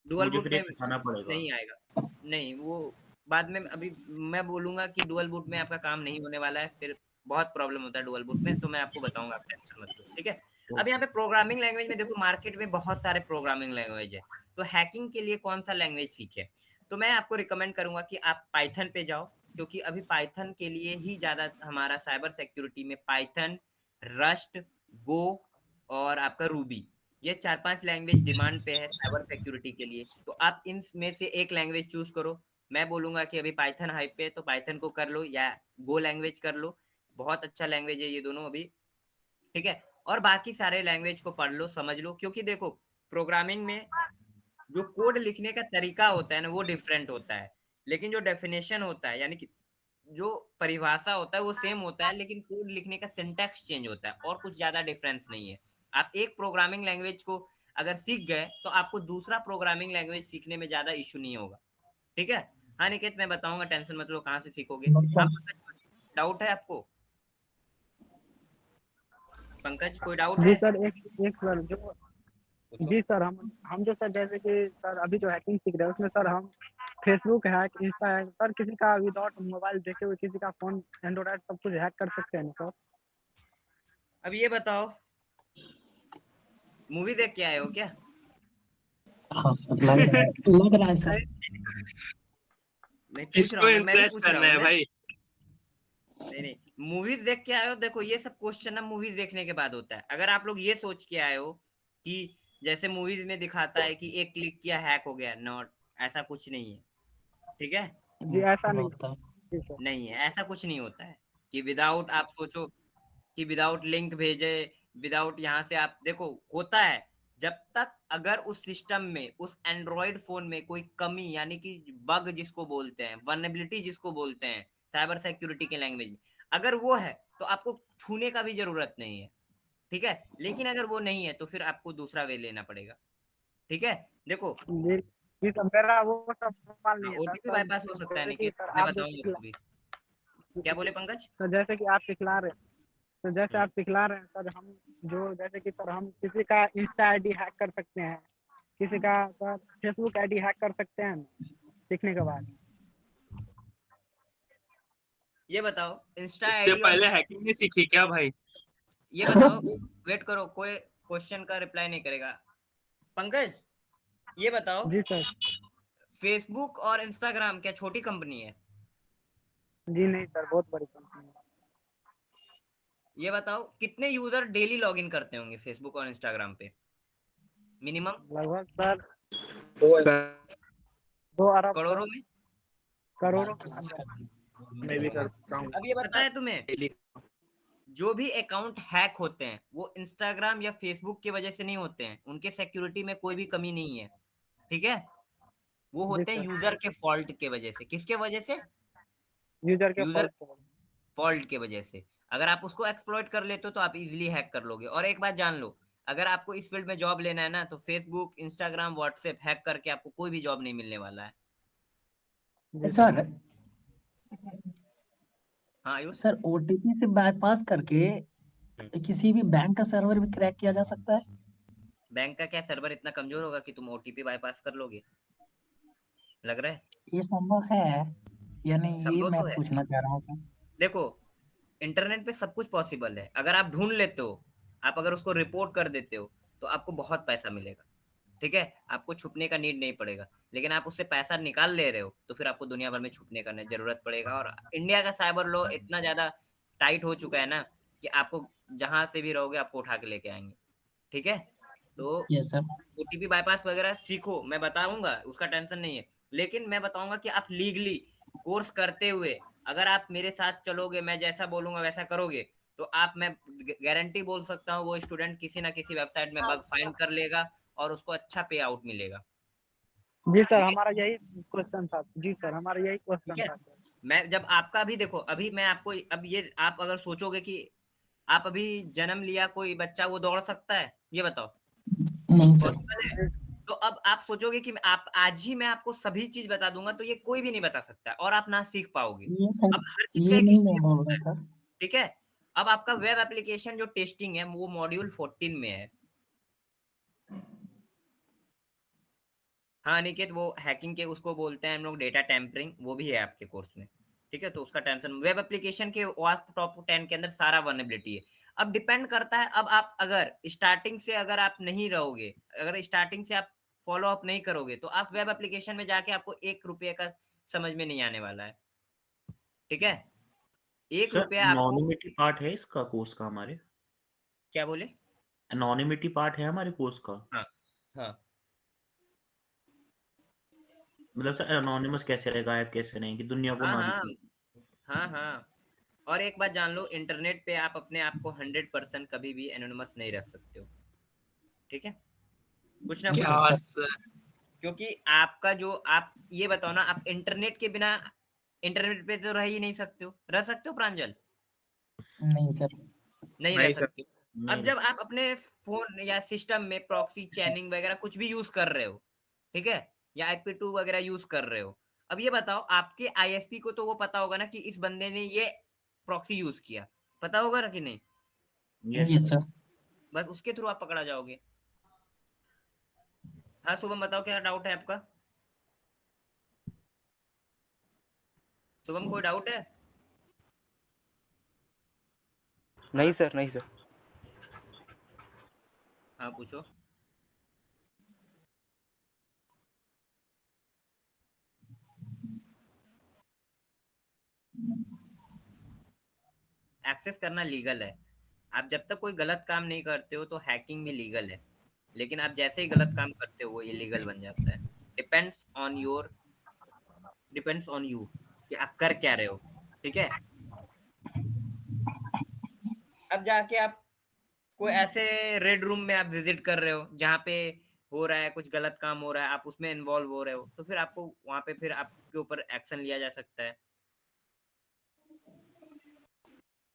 डुअल मुझे बूट फिर में एक हटाना पड़ेगा। नहीं आएगा, नहीं वो बाद में। अभी मैं बोलूंगा कि डुअल बूट में आपका काम नहीं होने वाला है, फिर बहुत प्रॉब्लम होता है डुअल बूट में, तो मैं आपको बताऊंगा, आप टेंशन मत लो। ठीक है, अब यहाँ पे प्रोग्रामिंग लैंग्वेज में देखो, मार्केट में बहुत सारे प्रोग्रामिंग लैंग्वेज है, तो हैकिंग के लिए कौन सा लैंग्वेज सीखे, तो मैं आपको रिकमेंड करूंगा कि आप पाइथन पे जाओ, क्योंकि अभी पाइथन के लिए ही ज्यादा हमारा साइबर सिक्योरिटी में पाइथन, रस्ट, गो और आपका रूबी, ये 4-5 लैंग्वेज डिमांड पे है साइबर सिक्योरिटी के लिए। तो आप इनमें से एक लैंग्वेज चूज करो। मैं बोलूंगा कि अभी पाइथन हाइप पे, तो पाइथन को कर लो या गो लैंग्वेज कर लो, बहुत अच्छा लैंग्वेज है ये दोनों अभी। ठीक है, और बाकी सारे लैंग्वेज को पढ़ लो, समझ लो, क्योंकि देखो प्रोग्रामिंग में जो कोड लिखने का तरीका होता है ना वो डिफरेंट होता है, लेकिन जो डेफिनेशन होता है, यानी कि जो परिभाषा होता है वो सेम होता है, लेकिन कोड लिखने का सिंटैक्स चेंज होता है, और कुछ ज्यादा डिफरेंस नहीं है। आप एक प्रोग्रामिंग लैंग्वेज को अगर सीख गए तो आपको दूसरा प्रोग्रामिंग लैंग्वेज सीखने में ज्यादा इश्यू नहीं होगा। ठीक है, हाँ निकेत मैं बताऊंगा, टेंशन मत लो, कहाँ से सीखोगे। हाँ पंकज, डाउट है आपको? पंकज कोई डाउट जी है? सर, एक सर जो जी सर, हम जो सर जैसे कि सर अभी जो हैकिंग सीख रहे हैं उसमें सर हम Facebook hack, Insta hack, sir किसी का विदाउट मोबाइल देखे हुए किसी का फोन एंड्रॉइड सब कुछ हैक कर सकते हैं ना सर? अब ये बताओ, मूवी देख के आए हो क्या? हाँ, लग रहा है सर। मैं पूछ रहा किसको हूँ, मैं भी इम्प्रेस पूछ रहा करना हूँ है मैं। भाई? नहीं, मूवीज देख के आए हो, देखो ये सब क्वेश्चन ना मूवीज देखने के बाद होता है। अगर आप लोग ये सोच के आए हो कि जैसे मूवीज में दिखाता है कि एक क्लिक किया हैक हो गया, नॉट, ऐसा कुछ नहीं है। ठीक है, जी ऐसा नहीं होता है। जी सर। नहीं है, ऐसा कुछ नहीं होता है कि विदाउट, आप सोचो कि विदाउट लिंक भेजे, विदाउट यहाँ से आप देखो, होता है जब तक अगर उस सिस्टम में, उस एंड्रॉयड फोन में कोई कमी, यानी कि बग जिसको बोलते हैं, वल्नरेबिलिटी जिसको बोलते हैं साइबर सिक्योरिटी के लैंग्वेज में, अगर वो है तो आपको छूने का भी जरूरत नहीं है। ठीक है, लेकिन अगर वो नहीं है तो फिर आपको दूसरा वे लेना पड़ेगा। ठीक है, देखो जी जी सर, मेरा वो सब सवाल नहीं है सर। ओटीपी सर बाईपास हो सकता है जैसे कि निकेत, सर मैं आप जो बताऊंगा उसको भी। क्या बोले पंकज? सर जैसे कि आप सिखला रहे हैं, तो जैसे आप सिखला रहे हैं सर, हम जो जैसे कि सर हम किसी का इंस्टा आईडी हैक कर सकते हैं, किसी का सर फेसबुक आईडी हैक कर सकते हैं सीखने के बाद? ये बताओ, इंस्टा इससे आईडी और पहले हैकिंग नहीं सीखी क्या भाई? ये बताओ, वेट करो, कोई क्वेश्चन का रिप्लाई नहीं करेगा। पंकज ये बताओ, जी सर। फेसबुक और इंस्टाग्राम क्या छोटी कंपनी है? जी नहीं सर, बहुत बड़ी कंपनी है। ये बताओ, कितने यूजर डेली लॉगिन करते होंगे फेसबुक और इंस्टाग्राम पे मिनिमम? लगभग सर 2 अरब करोड़ों में? करोड़ों के अंदर मैं भी करता हूँ। अब ये पता है तुम्हें, जो भी अकाउंट हैक होते हैं वो इंस्टाग्राम या फेसबुक की वजह से नहीं होते हैं, उनके सिक्योरिटी में कोई भी कमी नहीं है। ठीक है, वो होते हैं यूजर के फॉल्ट के वजह से। किसके वजह से? यूजर के यूजर फॉल्ट फॉल्ट के वजह से। अगर आप उसको एक्सप्लॉइट कर लेते हो तो आप इजीली हैक कर लोगे। और एक बात जान लो, अगर आपको इस फील्ड में जॉब लेना है ना, तो फेसबुक, इंस्टाग्राम, व्हाट्सएप हैक करके आपको कोई भी जॉब नहीं मिलने वाला है। सर हाँ आयुष। सर ओटीपी से बाईपास करके किसी भी बैंक का सर्वर भी क्रैक किया जा सकता है? बैंक का क्या सर्वर इतना कमजोर होगा कि तुम ओटीपी बाईपास कर लोगे? लग रहा है ये संभव है या नहीं, ये संभव मैं तो है। पूछना चाह रहा हूँ सर। देखो, इंटरनेट पे सब कुछ पॉसिबल है। अगर आप ढूंढ लेते हो, आप अगर उसको रिपोर्ट कर देते हो, तो आपको बहुत पैसा मिलेगा। ठीक है, आपको छुपने का नीड नहीं पड़ेगा। लेकिन आप उससे पैसा निकाल ले रहे हो, तो फिर आपको दुनिया भर में छुपने का जरूरत पड़ेगा। और इंडिया का साइबर लॉ इतना ज्यादा टाइट हो चुका है ना, कि आपको जहां से भी रहोगे आपको उठा के लेके आएंगे। ठीक है, तो यस सर। ओटीपी बाईपास वगैरह सीखो, मैं बताऊंगा, उसका टेंशन नहीं है। लेकिन मैं बताऊंगा कि आप लीगली कोर्स करते हुए अगर आप मेरे साथ चलोगे, मैं जैसा बोलूंगा वैसा करोगे, तो आप, मैं गारंटी बोल सकता हूँ, वो स्टूडेंट किसी ना किसी वेबसाइट में बग फाइंड कर लेगा और उसको अच्छा पे आउट मिलेगा। जी सर, ठीक है, हमारा यही क्वेश्चन था। जी सर, हमारा यही ठीक क्वेश्चन है। था। मैं जब आपका अभी देखो, अभी मैं आपको, अब ये आप अगर सोचोगे कि आप अभी जन्म लिया कोई बच्चा वो दौड़ सकता है, ये बताओ नहीं सर। पॉसिबल है? तो अब आप सोचोगे कि आप आज ही मैं आपको सभी चीज बता दूंगा, तो ये कोई भी नहीं बता सकता और आप ना सीख पाओगे। ये सर, अब हर चीज का ये एक नहीं मैं स्टेप बोल होता रहा है। सर। ठीक है, अब आपका वेब एप्लीकेशन जो टेस्टिंग है वो मॉड्यूल 14 में है। हाँ निकेत, वो हैकिंग के उसको बोलते हैं हम लोग डेटा टैम्परिंग, वो भी है आपके कोर्स में। ठीक है, तो उसका टेंशन, वेब एप्लीकेशन के वास्प टॉप 10 के अंदर सारा वर्नेबिलिटी है। अब डिपेंड करता है, अब आप अगर स्टार्टिंग से अगर आप नहीं रहोगे, अगर स्टार्टिंग से आप फॉलो अप नहीं करोगे, तो आप वेब एप्लीकेशन में जाके आपको 1 रुपये का समझ में नहीं आने वाला है। ठीक है, 1 रुपया सर आपको। एनोनिमिटी पार्ट है इसका कोर्स का हमारे? क्या बोले? एनोनिमिटी पार्ट है हमारे कोर्स का? हाँ हाँ मतलब सर एनोनिमस कैसे रहेगा, ऐप कैसे रहेंगे, दुनिया को हाँ ना हाँ दिखे? हाँ हाँ। और एक बात जान लो, इंटरनेट पे आप अपने आप को 100% कभी भी एनोनिमस नहीं रख सकते हो। ठीक है, कुछ ना कुछ क्या होगा। सर? क्योंकि आपका जो, आप ये बताओ ना, आप इंटरनेट के बिना, इंटरनेट पे तो रह ही नहीं सकते हो। रह सकते हो प्रांजल? नहीं सर। नहीं रह नहीं सर। सकते। नहीं अब रख जब आप अपने फोन या सिस्टम में प्रॉक्सी चैनिंग वगैरह कुछ भी यूज कर रहे हो, ठीक है, या IP2 वगैरह यूज कर रहे हो, अब ये बताओ, आपके ISP को तो वो पता होगा ना कि इस बंदे ने ये प्रॉक्सी यूज किया, पता होगा ना कि नहीं? Yes yes sir. बस उसके थ्रू आप पकड़ा जाओगे। हाँ शुभम बताओ, क्या डाउट है आपका? शुभम कोई डाउट है? नहीं सर, नहीं सर। हाँ पूछो। एक्सेस करना लीगल है। आप जब तक कोई गलत काम नहीं करते हो तो हैकिंग भी लीगल है। लेकिन आप जैसे ही गलत काम करते हो वो इलीगल बन जाता है। Depends on your, depends on you कि आप कर क्या रहे हो। ठीक है, अब जाके आप कोई ऐसे रेड रूम में आप विजिट कर रहे हो जहाँ पे हो रहा है कुछ गलत काम हो रहा है, आप उसमें इन्वॉल्व हो रहे हो, तो फिर आपको वहां पे फिर आपके ऊपर एक्शन लिया जा सकता है।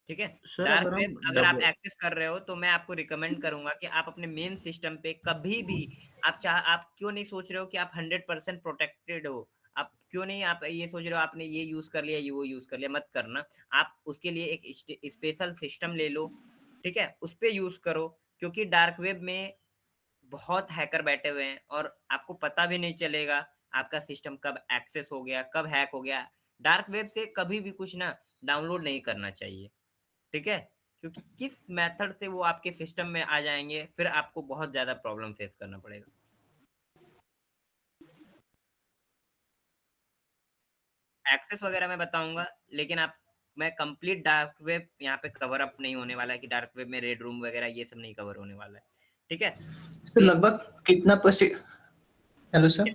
ठीक है, सर डार्क अगर हम वेब अगर आप एक्सेस कर रहे हो तो मैं आपको रिकमेंड करूंगा कि आप अपने मेन सिस्टम पे कभी भी, आप क्यों नहीं सोच रहे हो कि आप 100% प्रोटेक्टेड हो? आप क्यों नहीं, आप ये सोच रहे हो आपने ये यूज कर लिया, ये वो यूज कर लिया, मत करना। आप उसके लिए एक स्पेशल सिस्टम ले लो। ठीक है, उस पे यूज करो। क्योंकि डार्क वेब में बहुत हैकर बैठे हुए हैं और आपको पता भी नहीं चलेगा आपका सिस्टम कब एक्सेस हो गया, कब हैक हो गया। डार्क वेब से कभी भी कुछ ना डाउनलोड नहीं करना चाहिए। ठीक है, क्योंकि किस मेथड से वो आपके सिस्टम में आ जाएंगे, फिर आपको बहुत ज्यादा प्रॉब्लम फेस करना पड़ेगा। एक्सेस वगैरह मैं बताऊंगा, लेकिन आप, मैं कंप्लीट डार्क वेब यहाँ पे कवर अप नहीं होने वाला है कि डार्क वेब में रेड रूम वगैरह ये सब नहीं कवर होने वाला है। ठीक है, सर लगभग कितना %? Hello sir.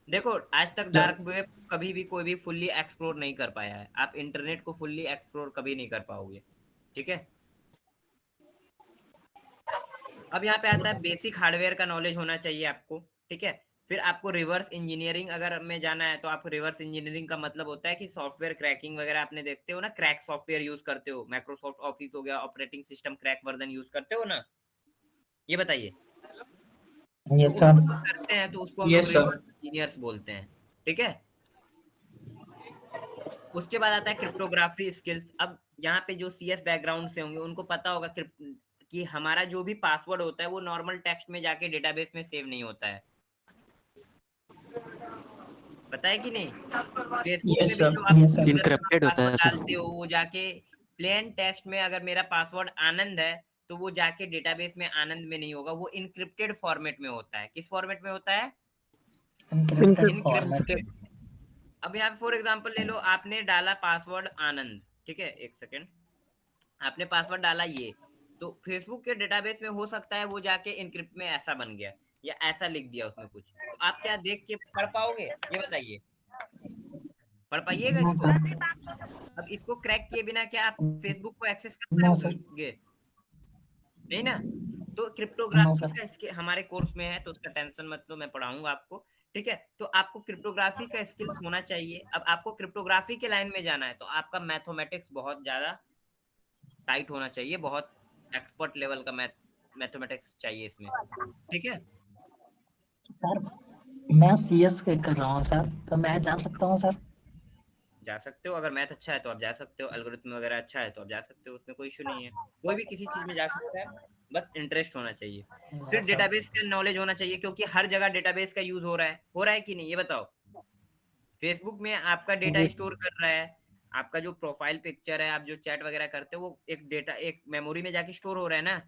देखो आज तक डार्क वेब कभी भी कोई भी फुल्ली एक्सप्लोर नहीं कर पाया है। आप इंटरनेट को फुल्ली एक्सप्लोर कभी नहीं कर पाओगे। ठीक है, अब यहाँ पे आता है बेसिक हार्डवेयर का नॉलेज होना चाहिए आपको। ठीक है, फिर आपको रिवर्स इंजीनियरिंग अगर में जाना है तो आपको रिवर्स इंजीनियरिंग का मतलब होता है कि सॉफ्टवेयर क्रैकिंग वगैरह आपने देखते हो ना, क्रैक सॉफ्टवेयर यूज करते हो, माइक्रोसॉफ्ट ऑफिस हो गया, operating system crack version use करते हो ना, ये बताइए। ये तो सर उसको जो करते हैं तो उसको हम लोग यस सर। रिवर्स इंजीनियर्स बोलते हैं, ठीक है। उसके बाद आता है क्रिप्टोग्राफी स्किल्स। अब यहाँ पे जो सीएस बैकग्राउंड से होंगे उनको पता होगा कि हमारा जो भी पासवर्ड होता है वो नॉर्मल टेक्स्ट में जाके डेटाबेस में सेव नहीं होता है, पता है कि नहीं। फेसबुक यस में भी सर। जो आप ये सर यूजर का इनक्रिप्टेड होता है पासवर्ड सर। डालते हो वो जाके प्लेन टेक्स्ट में, अगर मेरा पासवर्ड आनंद है तो वो जाके डेटाबेस में आनंद में नहीं होगा, वो इनक्रिप्टेड फॉर्मेट में होता है। किस फॉर्मेट में होता है? Encrypted format. इनक्रिप्टेड। अब यहाँ फॉर एग्जांपल ले लो, आपने डाला पासवर्ड आनंद, ठीक है, एक सेकेंड, आपने पासवर्ड डाला ये, तो फेसबुक के डेटाबेस में हो सकता है वो जाके इनक्रिप्ट में ऐसा बन गया या ऐसा लिख दिया उसमें कुछ, तो आप क्या देख के पढ़ पाओगे? ये बताइए, पढ़ पाइएगा नो इसको? सर, अब इसको क्रैक किए बिना क्या आप फेसबुक को एक्सेस कर नो सर, पाओगे? नहीं ना। तो नो क्रिप्टोग्राफी सर। का इसके हमारे कोर्स में है, तो उसका टेंशन मत लो, मैं पढ़ाऊंगा आपको, ठीक है। तो आपको क्रिप्टोग्राफी का स्किल्स होना चाहिए। अब आपको क्रिप्टोग्राफी के लाइन में जाना है तो आपका मैथमेटिक्स बहुत ज्यादा टाइट होना चाहिए, बहुत एक्सपर्ट लेवल का मैथमेटिक्स चाहिए इसमें, ठीक है। सर मैं सीएस कर रहा हूँ सर, तो मैं जा सकता हूँ सर? जा सकते हो, अगर मैथ अच्छा है तो आप जा सकते हो, एल्गोरिथम वगैरह अच्छा है तो आप जा सकते हो, उसमें कोई इशू नहीं है। कोई भी किसी चीज में जा सकता है, बस इंटरेस्ट होना चाहिए। फिर यस सर। डेटाबेस का नॉलेज होना चाहिए, क्योंकि हर जगह डेटाबेस का यूज हो रहा है कि नहीं, ये बताओ। फेसबुक में आपका डेटा जी स्टोर कर रहा है, आपका जो प्रोफाइल पिक्चर है, आप जो चैट वगैरह करते हो वो एक डेटा, एक मेमोरी में जाके स्टोर हो रहा है ना।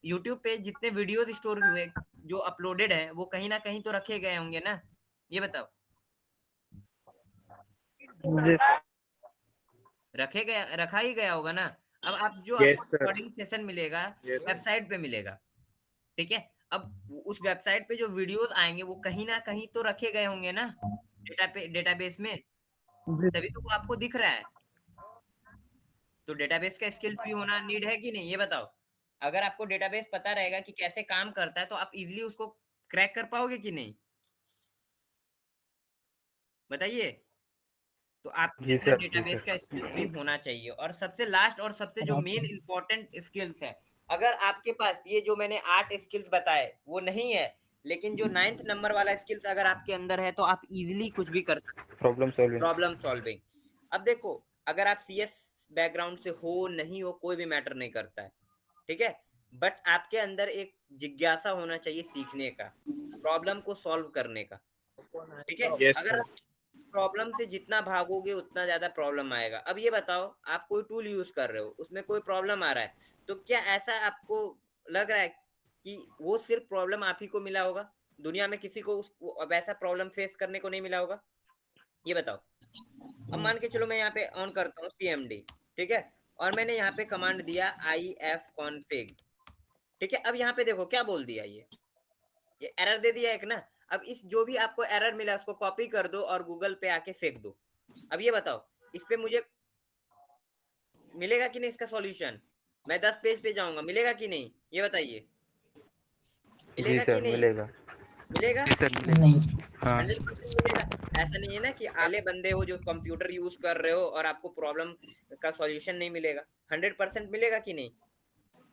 यूट्यूब पे जितने वीडियोस स्टोर हुए जो अपलोडेड है वो कहीं ना कहीं तो रखे गए होंगे ना, ये बताओ। जी रखा ही गया होगा ना। अब आप जो यस आपको सर। रिकॉर्डिंग सेशन मिलेगा यस वेबसाइट पे मिलेगा, ठीक है। अब उस वेबसाइट पे जो वीडियोस आएंगे वो कहीं ना कहीं तो रखे गए होंगे ना, डेटाबेस में, जी तभी तो वो आपको दिख रहा है। तो डेटाबेस का स्किल्स भी होना नीड है कि नहीं, ये बताओ। अगर आपको डेटाबेस पता रहेगा कि कैसे काम करता है तो आप इजीली उसको क्रैक कर पाओगे कि नहीं, बताइए। तो आपके जी अंदर सर। जी डेटाबेस सर। का स्किल्स भी होना चाहिए। और सबसे लास्ट और सबसे जो मेन इंपॉर्टेंट स्किल्स है, अगर आपके पास ये जो मैंने 8 स्किल्स बताए वो नहीं है, लेकिन जो 9th नंबर वाला स्किल्स अगर आपके अंदर है तो आप इजीली कुछ भी कर सकते हो, प्रॉब्लम सॉल्विंग। Problem solving. अब देखो, अगर आप सीएस बैकग्राउंड से हो नहीं हो कोई भी मैटर नहीं करता है, ठीक है, बट आपके अंदर एक जिज्ञासा होना चाहिए सीखने का, प्रॉब्लम को सॉल्व करने का, ठीक है। यस अगर सर। आप प्रॉब्लम से जितना भागोगे उतना ज्यादा प्रॉब्लम आएगा। अब ये बताओ, आप कोई टूल यूज कर रहे हो, उसमें कोई प्रॉब्लम आ रहा है, तो क्या ऐसा आपको लग रहा है कि वो सिर्फ प्रॉब्लम आप ही को मिला होगा, दुनिया में किसी को वैसा प्रॉब्लम फेस करने को नहीं मिला होगा, ये बताओ। अब मान के चलो मैं यहाँ पे ऑन करता हूँ cmd, ठीक है, और मैंने यहाँ पे कमांड दिया ifconfig, ठीक है। अब यहाँ पे देखो क्या बोल दिया, ये एरर दे दिया एक ना। अब इस जो भी आपको एरर मिला उसको कॉपी कर दो और गूगल पे आके फेंक दो। अब ये बताओ, इस पे मुझे मिलेगा कि नहीं इसका सॉल्यूशन? मैं 10 पेज पे जाऊंगा, मिलेगा कि नहीं, ये बताइए, जी मिलेगा कि सर नहीं? मिलेगा। मिलेगा, जी सर मिलेगा। नहीं। हाँ 100% मिलेगा। ऐसा नहीं है ना कि आले बंदे हो जो कंप्यूटर यूज कर रहे हो और आपको प्रॉब्लम का सॉल्यूशन नहीं मिलेगा, 100% मिलेगा कि नहीं।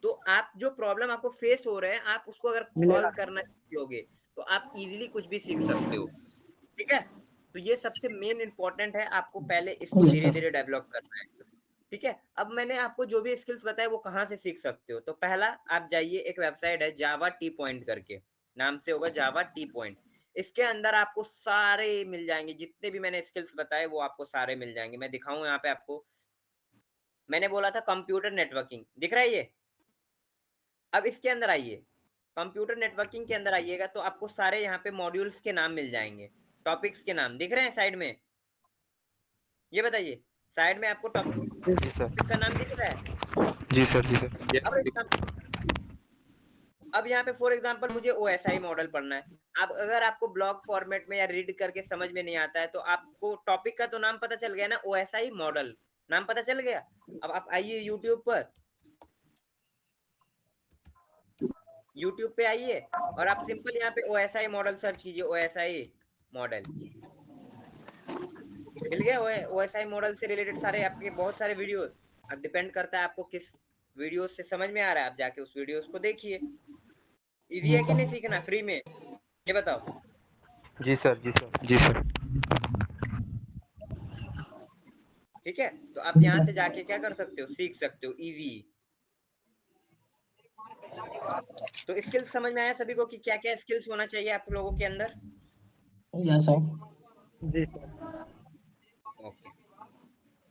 तो आप जो प्रॉब्लम आपको फेस हो रहे हैं आप उसको अगर मिलेगा। सॉल्व करना सीखोगे तो आप इजीली कुछ भी सीख सकते हो, ठीक है। तो ये सबसे मेन इंपॉर्टेंट है, आपको पहले इसको यस धीरे सर। धीरे डेवलप करना है, ठीक है। अब मैंने आपको जो भी स्किल्स बताए वो कहाँ से सीख सकते हो, तो पहला आप जाइए, एक वेबसाइट है जावा टी पॉइंट करके, नाम से होगा जावा टी पॉइंट। इसके अंदर आपको सारे मिल जाएंगे, जितने भी मैंने स्किल्स बताए वो आपको सारे मिल जाएंगे। मैं दिखाऊं यहाँ पे आपको, मैंने बोला था कंप्यूटर नेटवर्किंग, दिख रहा है ये। अब इसके अंदर आइए, कंप्यूटर नेटवर्किंग के अंदर आइएगा तो आपको सारे यहाँ पे मॉड्यूल्स के नाम मिल जाएंगे, टॉपिक्स के नाम दिख रहे हैं साइड में, ये बताइए, साइड में आपको जी सर। टॉपिक का नाम दिख रहा है। जी सर। जी सर। अब यहाँ पे फॉर एग्जांपल मुझे OSI मॉडल पढ़ना है। अब अगर आपको ब्लॉग फॉर्मेट में या रीड करके समझ में नहीं आता है तो आपको टॉपिक का तो नाम पता चल गया ना, OSI मॉडल नाम पता चल गया। अब आप आइए यूट्यूब पर, यूट्यूब पे आइए और आप सिंपल यहाँ पे OSI मॉडल सर्च कीजिए, OSI मॉडल मिल गया। OSI मॉडल से रिलेटेड सारे आपके बहुत सारे वीडियोस। अब डिपेंड करता है आपको किस वीडियो से समझ में आ रहा है, आप जाके उस वीडियोस को देखिए। इजी है कि नहीं सीखना फ्री में, ये बताओ। जी सर, जी सर, जी सर। ठीक है, तो आप यहाँ से जाके क्या कर सकते हो, सीख सकते हो इजी। तो स्किल्स समझ में आया सभी को कि क्या क्या स्किल्स होना चाहिए आप लोगों के अंदर? Yes sir. जी सर। ओके,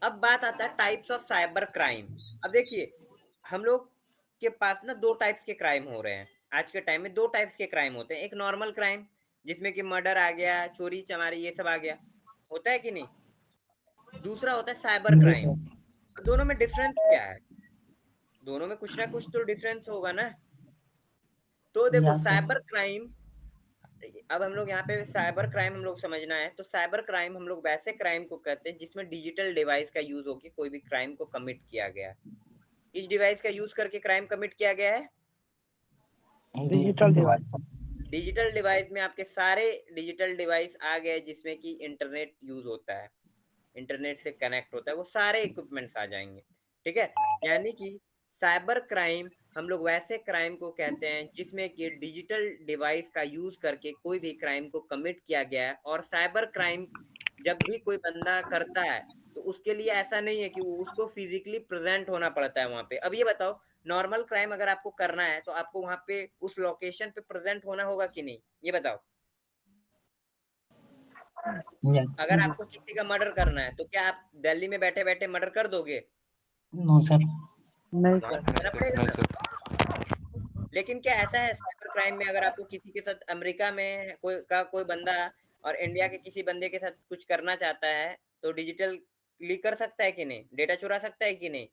अब बात आता है टाइप्स ऑफ साइबर क्राइम। अब देखिए हम लोग के पास ना दो टाइप्स के क्राइम हो रहे हैं आज के टाइम में। दो टाइप्स के क्राइम होते हैं, एक नॉर्मल क्राइम जिसमें कि मर्डर आ गया, चोरी चमारी ये सब आ गया, होता है कि नहीं। दूसरा होता है साइबर क्राइम। दोनों में डिफरेंस क्या है? दोनों में कुछ ना कुछ तो डिफरेंस होगा ना। तो देखो साइबर क्राइम, अब हम लोग यहाँ पे साइबर क्राइम हम लोग समझना है तो साइबर क्राइम हम लोग वैसे क्राइम को कहते हैं जिसमें डिजिटल डिवाइस का यूज होकर कोई भी क्राइम को कमिट किया गया है। इस डिवाइस का यूज करके क्राइम कमिट किया गया है डिजिटल डिवाइस। डिजिटल डिवाइस में आपके सारे डिजिटल डिवाइस आ गए जिसमें कि इंटरनेट यूज होता है, इंटरनेट से कनेक्ट होता है, वो सारे इक्विपमेंट्स आ जाएंगे। ठीक है, यानी कि साइबर क्राइम हम लोग वैसे क्राइम को कहते हैं जिसमें कि डिजिटल डिवाइस का यूज करके कोई भी क्राइम को कमिट किया गया है। और साइबर क्राइम जब भी कोई बंदा करता है तो उसके लिए ऐसा नहीं है कि वो उसको फिजिकली प्रेजेंट होना पड़ता है वहां पे। अब ये बताओ, नॉर्मल क्राइम अगर आपको करना है तो आपको वहां पे उस लोकेशन पे प्रेजेंट होना होगा कि नहीं, ये बताओ। अगर आपको किसी का मर्डर करना है तो क्या आप दिल्ली में बैठे बैठे मर्डर कर दोगे? No sir. नहीं वहां सर। जाना पड़ेगा ना। लेकिन क्या ऐसा है साइबर क्राइम में अगर आपको किसी के साथ अमेरिका में कोई बंदा और इंडिया के किसी बंदे के साथ कुछ करना चाहता है तो डिजिटली कर सकता है कि नहीं? डेटा चुरा सकता है कि नहीं?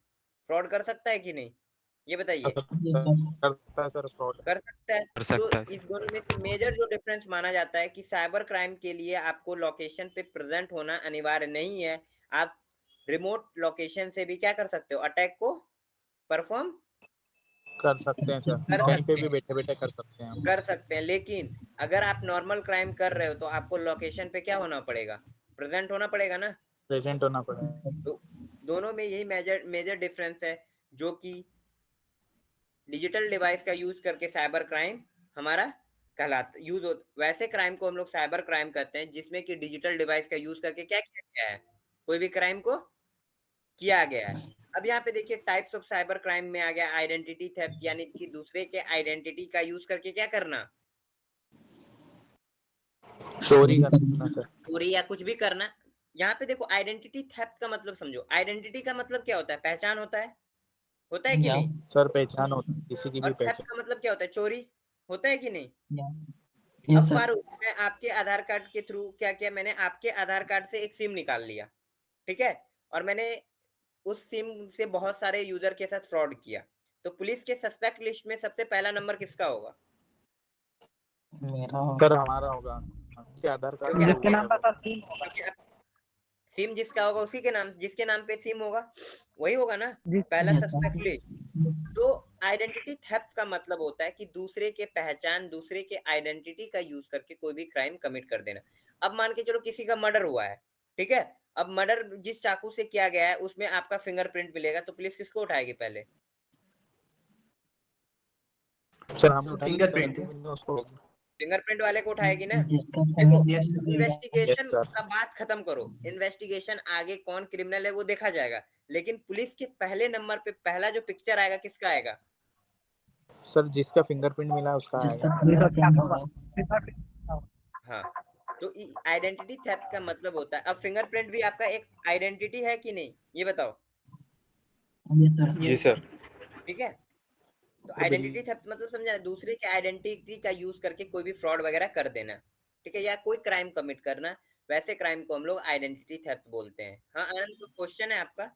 फ्रॉड कर सकता है कि नहीं, ये बताइए। करता है सर, फ्रॉड कर सकता है। कर तो सकता है। इस दोनों में से मेजर जो डिफरेंस माना जाता है कि साइबर क्राइम के लिए आपको लोकेशन पे प्रेजेंट होना अनिवार्य नहीं है। आप रिमोट लोकेशन से भी क्या कर सकते हो, अटैक को परफॉर्म कर सकते हैं सर, कर कहीं पे सकते भी हैं, बैठे बैठे कर सकते हैं हम। कर सकते हैं। लेकिन अगर आप नॉर्मल क्राइम कर रहे हो तो आपको लोकेशन पे क्या होना पड़ेगा, प्रेजेंट होना पड़ेगा ना। प्रेजेंट होना पड़ेगा। तो दोनों में यही मेजर डिफरेंस है, जो कि डिजिटल डिवाइस का यूज करके साइबर क्राइम हमारा कहलाता यूज हो। वैसे क्राइम को हम लोग साइबर क्राइम कहते हैं जिसमें कि डिजिटल डिवाइस का यूज करके क्या किया गया है, कोई भी क्राइम को किया गया है। अब यहाँ पे देखिए टाइप्स ऑफ साइबर क्राइम में आ गया आइडेंटिटी थेफ्ट, यानी कि दूसरे के आइडेंटिटी का यूज करके क्या करना, चोरी करना सर। चोरी या कुछ भी करना। यहाँ पे देखो आइडेंटिटी थेफ्ट का मतलब समझो। आइडेंटिटी का मतलब क्या होता है, पहचान होता है कि नहीं। सर पहचान होती है, किसी की और भी थेफ्ट पहचान। का मतलब क्या होता है, चोरी होता है कि नहीं। यस अब सर। फारूक, मैं आपके आधार कार्ड के थ्रू क्या किया, मैंने आपके आधार कार्ड से एक सिम निकाल लिया, ठीक है, और मैंने उस सिम से बहुत सारे यूजर के साथ फ्रॉड किया। तो पुलिस के सस्पेक्ट लिस्ट में सबसे पहला नंबर किसका होगा? मेरा सर हमारा होगा, आपके आधार कार्ड क्योंकि से जिसके हुआ नाम है पर वो। सर सिम होगा। क्योंकि सिम जिसका होगा उसी के नाम, जिसके नाम पे सिम होगा वही होगा ना जी पहला यस सस्पेक्ट सर। लिस्ट। तो आइडेंटिटी थेफ्ट का मतलब होता है कि दूसरे के पहचान, दूसरे के आइडेंटिटी का यूज करके कोई भी क्राइम कमिट कर देना। अब मान के चलो किसी का मर्डर हुआ है, ठीक है, अब मर्डर जिस चाकू से किया गया है उसमें आपका फिंगरप्रिंट मिलेगा, तो पुलिस किसको उठाएगी पहले? सर हम उठाएंगे सर, फिंगरप्रिंट। लेकिन उसको। फिंगरप्रिंट वाले को उठाएगी ना। जिसका देखो यस इन्वेस्टिगेशन सर। का बात खत्म करो, इन्वेस्टिगेशन आगे कौन क्रिमिनल है वो देखा जाएगा, लेकिन पुलिस के पहले नंबर पे पहला जो पिक्चर आएगा किसका आएगा? सर जिसका फिंगरप्रिंट मिला है उसका आएगा। जिसका फिंगरप्रिंट होगा। हाँ, तो आइडेंटिटी थेफ्ट का मतलब होता है, अब फिंगरप्रिंट भी आपका एक आइडेंटिटी है कि नहीं, ये बताओ। Yes sir. जी सर। ठीक है, तो आइडेंटिटी थेफ्ट मतलब समझा, दूसरे के आइडेंटिटी का यूज करके कोई भी फ्रॉड वगैरह कर देना, ठीक है, या कोई क्राइम कमिट करना, वैसे क्राइम को हम लोग आइडेंटिटी थेफ्ट बोलते हैं। हाँ आनंद, कोई क्वेश्चन है आपका?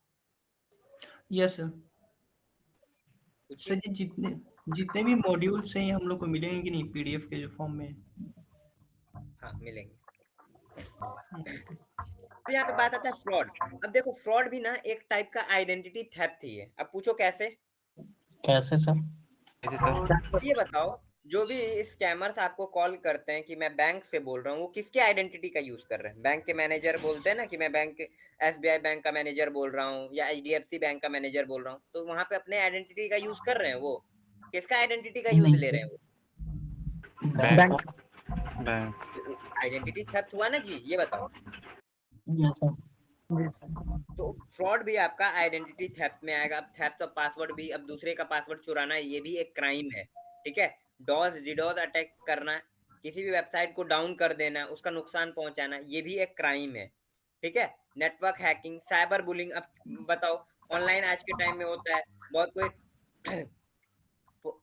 Yes sir. पूछिए। सर ये जितने भी मॉड्यूल्स हैं ये हम लोग को मिलेंगे कि नहीं पीडीएफ के जो फॉर्म में? हाँ मिलेंगे। तो यहाँ पे बात आता है फ्रॉड। अब देखो फ्रॉड भी ना एक टाइप का आइडेंटिटी थेफ्ट ही है। अब पूछो कैसे? कैसे सर? कैसे सर? ये बताओ जो भी स्कैमर्स आपको कॉल करते हैं कि मैं बैंक से बोल रहा हूँ, वो किसके आइडेंटिटी का यूज कर रहे हैं? बैंक के मैनेजर बोलते हैं ना कि मैं बैंक एसबीआई बैंक का मैनेजर बोल रहा हूँ या एचडीएफसी बैंक का मैनेजर बोल रहा हूँ, तो वहां पे अपने आइडेंटिटी का यूज कर रहे हैं। वो किसका आइडेंटिटी का यूज नहीं ले रहे सर, हैं? बैंक बैंक आइडेंटिटी थेफ्ट हुआ ना जी, ये बताओ। Yes sir. तो फ्रॉड भी आपका आइडेंटिटी थेफ्ट में आएगा। अब थेफ्ट ऑफ पासवर्ड भी, अब दूसरे का पासवर्ड चुराना, ये भी एक क्राइम है। ठीक है, डॉस डिडोस अटैक करना, किसी भी वेबसाइट को डाउन कर देना, उसका नुकसान पहुंचाना, ये भी एक क्राइम है। ठीक है, नेटवर्क हैकिंग, साइबर बुलिंग। अब बताओ, ऑनलाइन आज के टाइम में होता है बहुत कोई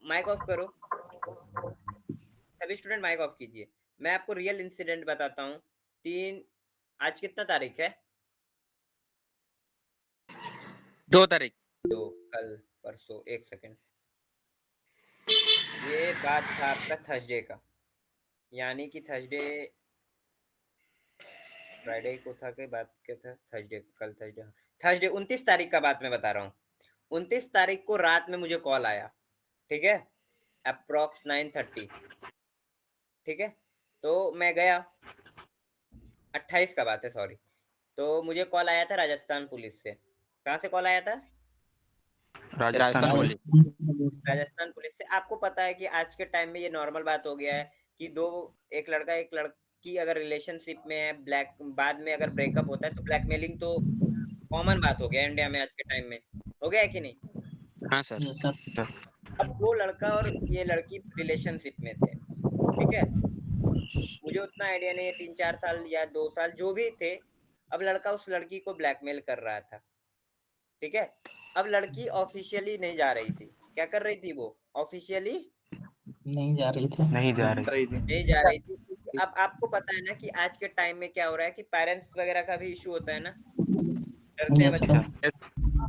माइक ऑफ करो, सभी स्टूडेंट माइक ऑफ कीजिए। मैं आपको रियल इंसिडेंट बताता हूँ। आज कितना तारीख है? 2 तारीख। 2, कल परसों, एक सेकेंड। ये बात था आपका थर्सडे का, यानी कि थर्सडे फ्राइडे को था कि बात क्या था? थर्सडे, कल थर्सडे 29 तारीख का बात मैं बता रहा हूँ। 29 तारीख को रात में मुझे कॉल आया, ठीक है, अप्रॉक्स 9:30। ठीक है, तो मैं गया, 28 का बात है, सॉरी। तो मुझे कॉल आया था राजस्थान पुलिस से। कहाँ से कॉल आया था? राजस्थान पुलिस। राजस्थान पुलिस से। आपको पता है कि आज के टाइम में ये नॉर्मल बात हो गया है कि एक लड़का एक लड़की अगर रिलेशनशिप में है, बाद में अगर ब्रेकअप होता है तो ब्लैकमेलिंग तो कॉमन बात हो गया है इंडिया में आज के टाइम में। हो गया है कि नहीं? हाँ सर। अब वो लड़का और ये लड़की रिलेशनशिप में थे, ठीक है, मुझे उतना आइडिया नहीं है, 3-4 साल या 2 साल जो भी थे। अब लड़का उस लड़की को ब्लैकमेल कर रहा था, ठीक है। अब लड़की ऑफिशियली नहीं जा रही थी। क्या कर रही थी वो? ऑफिशियली नहीं जा रही थी। नहीं जा रही। नहीं जा रही थी, क्योंकि अब आपको पता है ना कि आज के टाइम में क्या हो रहा है कि पेरेंट्स वगैरह का भी इशू होता है ना, डरते हैं बच्चे।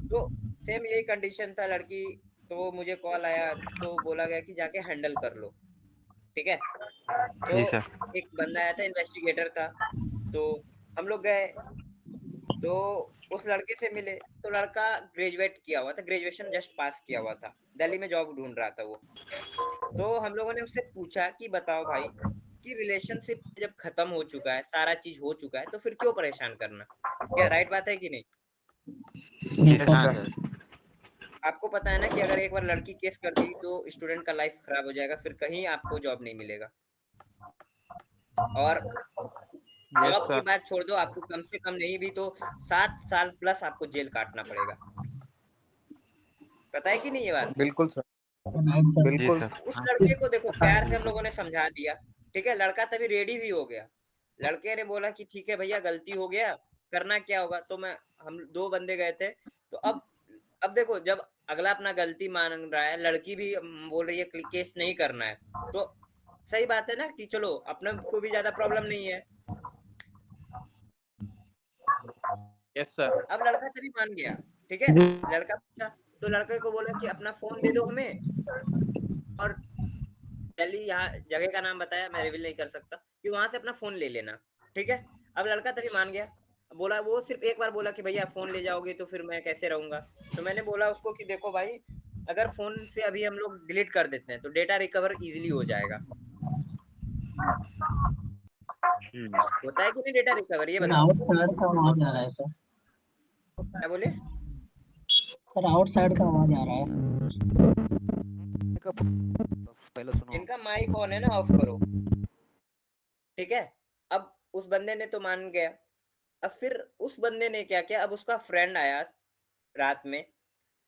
तो सेम यही कंडीशन था लड़की। तो मुझे कॉल आया तो बोला गया कि जाके हैंडल कर लो, ठीक है। तो जी सर। एक बंदा आया था, इन्वेस्टिगेटर था, तो हम लोग गए, तो उस लड़के से मिले। तो लड़का ग्रेजुएट किया हुआ था, ग्रेजुएशन जस्ट पास किया हुआ था, दिल्ली में जॉब ढूंढ रहा था वो। तो हम लोगों ने उससे पूछा कि बताओ भाई, कि रिलेशनशिप जब खत्म हो चुका है, सारा चीज हो चुका है, तो फिर क्यों परेशान करना? क्या राइट बात है कि नहीं? हाँ सर। आपको पता है ना कि अगर एक बार लड़की केस कर दी तो स्टूडेंट का लाइफ खराब हो जाएगा, फिर कहीं आपको जॉब नहीं मिलेगा। और जॉब की बात छोड़ दो, आपको कम से कम नहीं भी तो 7 साल प्लस आपको जेल काटना पड़ेगा। पता है कि नहीं ये बात? बिल्कुल सर, बिल्कुल। उस लड़के को देखो, प्यार से हम लोगों ने समझा दिया, ठीक है, लड़का तभी रेडी भी हो गया। लड़के ने बोला कि ठीक है भैया, गलती हो गया, करना क्या होगा। तो हम 2 बंदे गए थे। तो अब देखो, जब अगला अपना गलती मान रहा है, लड़की भी बोल रही है केस नहीं करना है, तो सही बात है ना कि चलो, अपने को भी ज्यादा प्रॉब्लम नहीं है। Yes sir. अब लड़का तभी मान गया, ठीक है। लड़का पूछा तो लड़के को बोला कि अपना फोन दे दो हमें, और दिल्ली, यहाँ जगह का नाम बताया, मैं रिवील नहीं कर सकता, कि वहां से अपना फोन ले लेना, ठीक है। अब लड़का तभी मान गया। बोला, वो सिर्फ एक बार बोला कि भैया फोन ले जाओगे तो फिर मैं कैसे रहूंगा। तो मैंने बोला उसको कि देखो भाई, अगर फोन से अभी हम लोग डिलीट कर देते हैं तो डेटा रिकवर इजीली हो जाएगा। होता है कि नहीं डेटा रिकवर? ये बताओ। आउटसाइड का आवाज आ रहा है सर। क्या बोले? सर आउटसाइड का आवाज आ रहा है। पहले सुनो। इनका माइक ऑन है ना, ऑफ करो, ठीक है। अब उस बंदे ने तो मान गया। अब फिर उस बंदे ने क्या किया, अब उसका फ्रेंड आया रात में,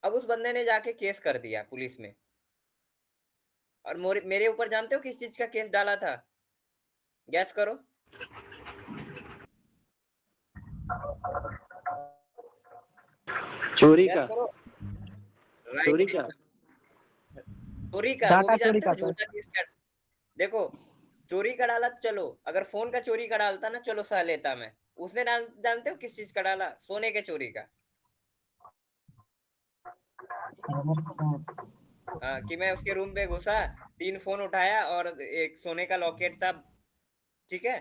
अब उस बंदे ने जाके केस कर दिया पुलिस में। और मेरे ऊपर जानते हो किस चीज का केस डाला था? गैस करो। चोरी गैस का। करो। चोरी राइट, का। चोरी का। वो डाटा भी चोरी जानते का हो झूठा केस का। देखो, चोरी का डाला, चलो अगर फोन का चोरी का डालता ना, चलो सह लेता मैं। उसने जानते हो किस चीज का डाला? सोने के चोरी का। कि मैं उसके रूम पे घुसा, 3 फोन उठाया और एक सोने का लॉकेट था, ठीक है,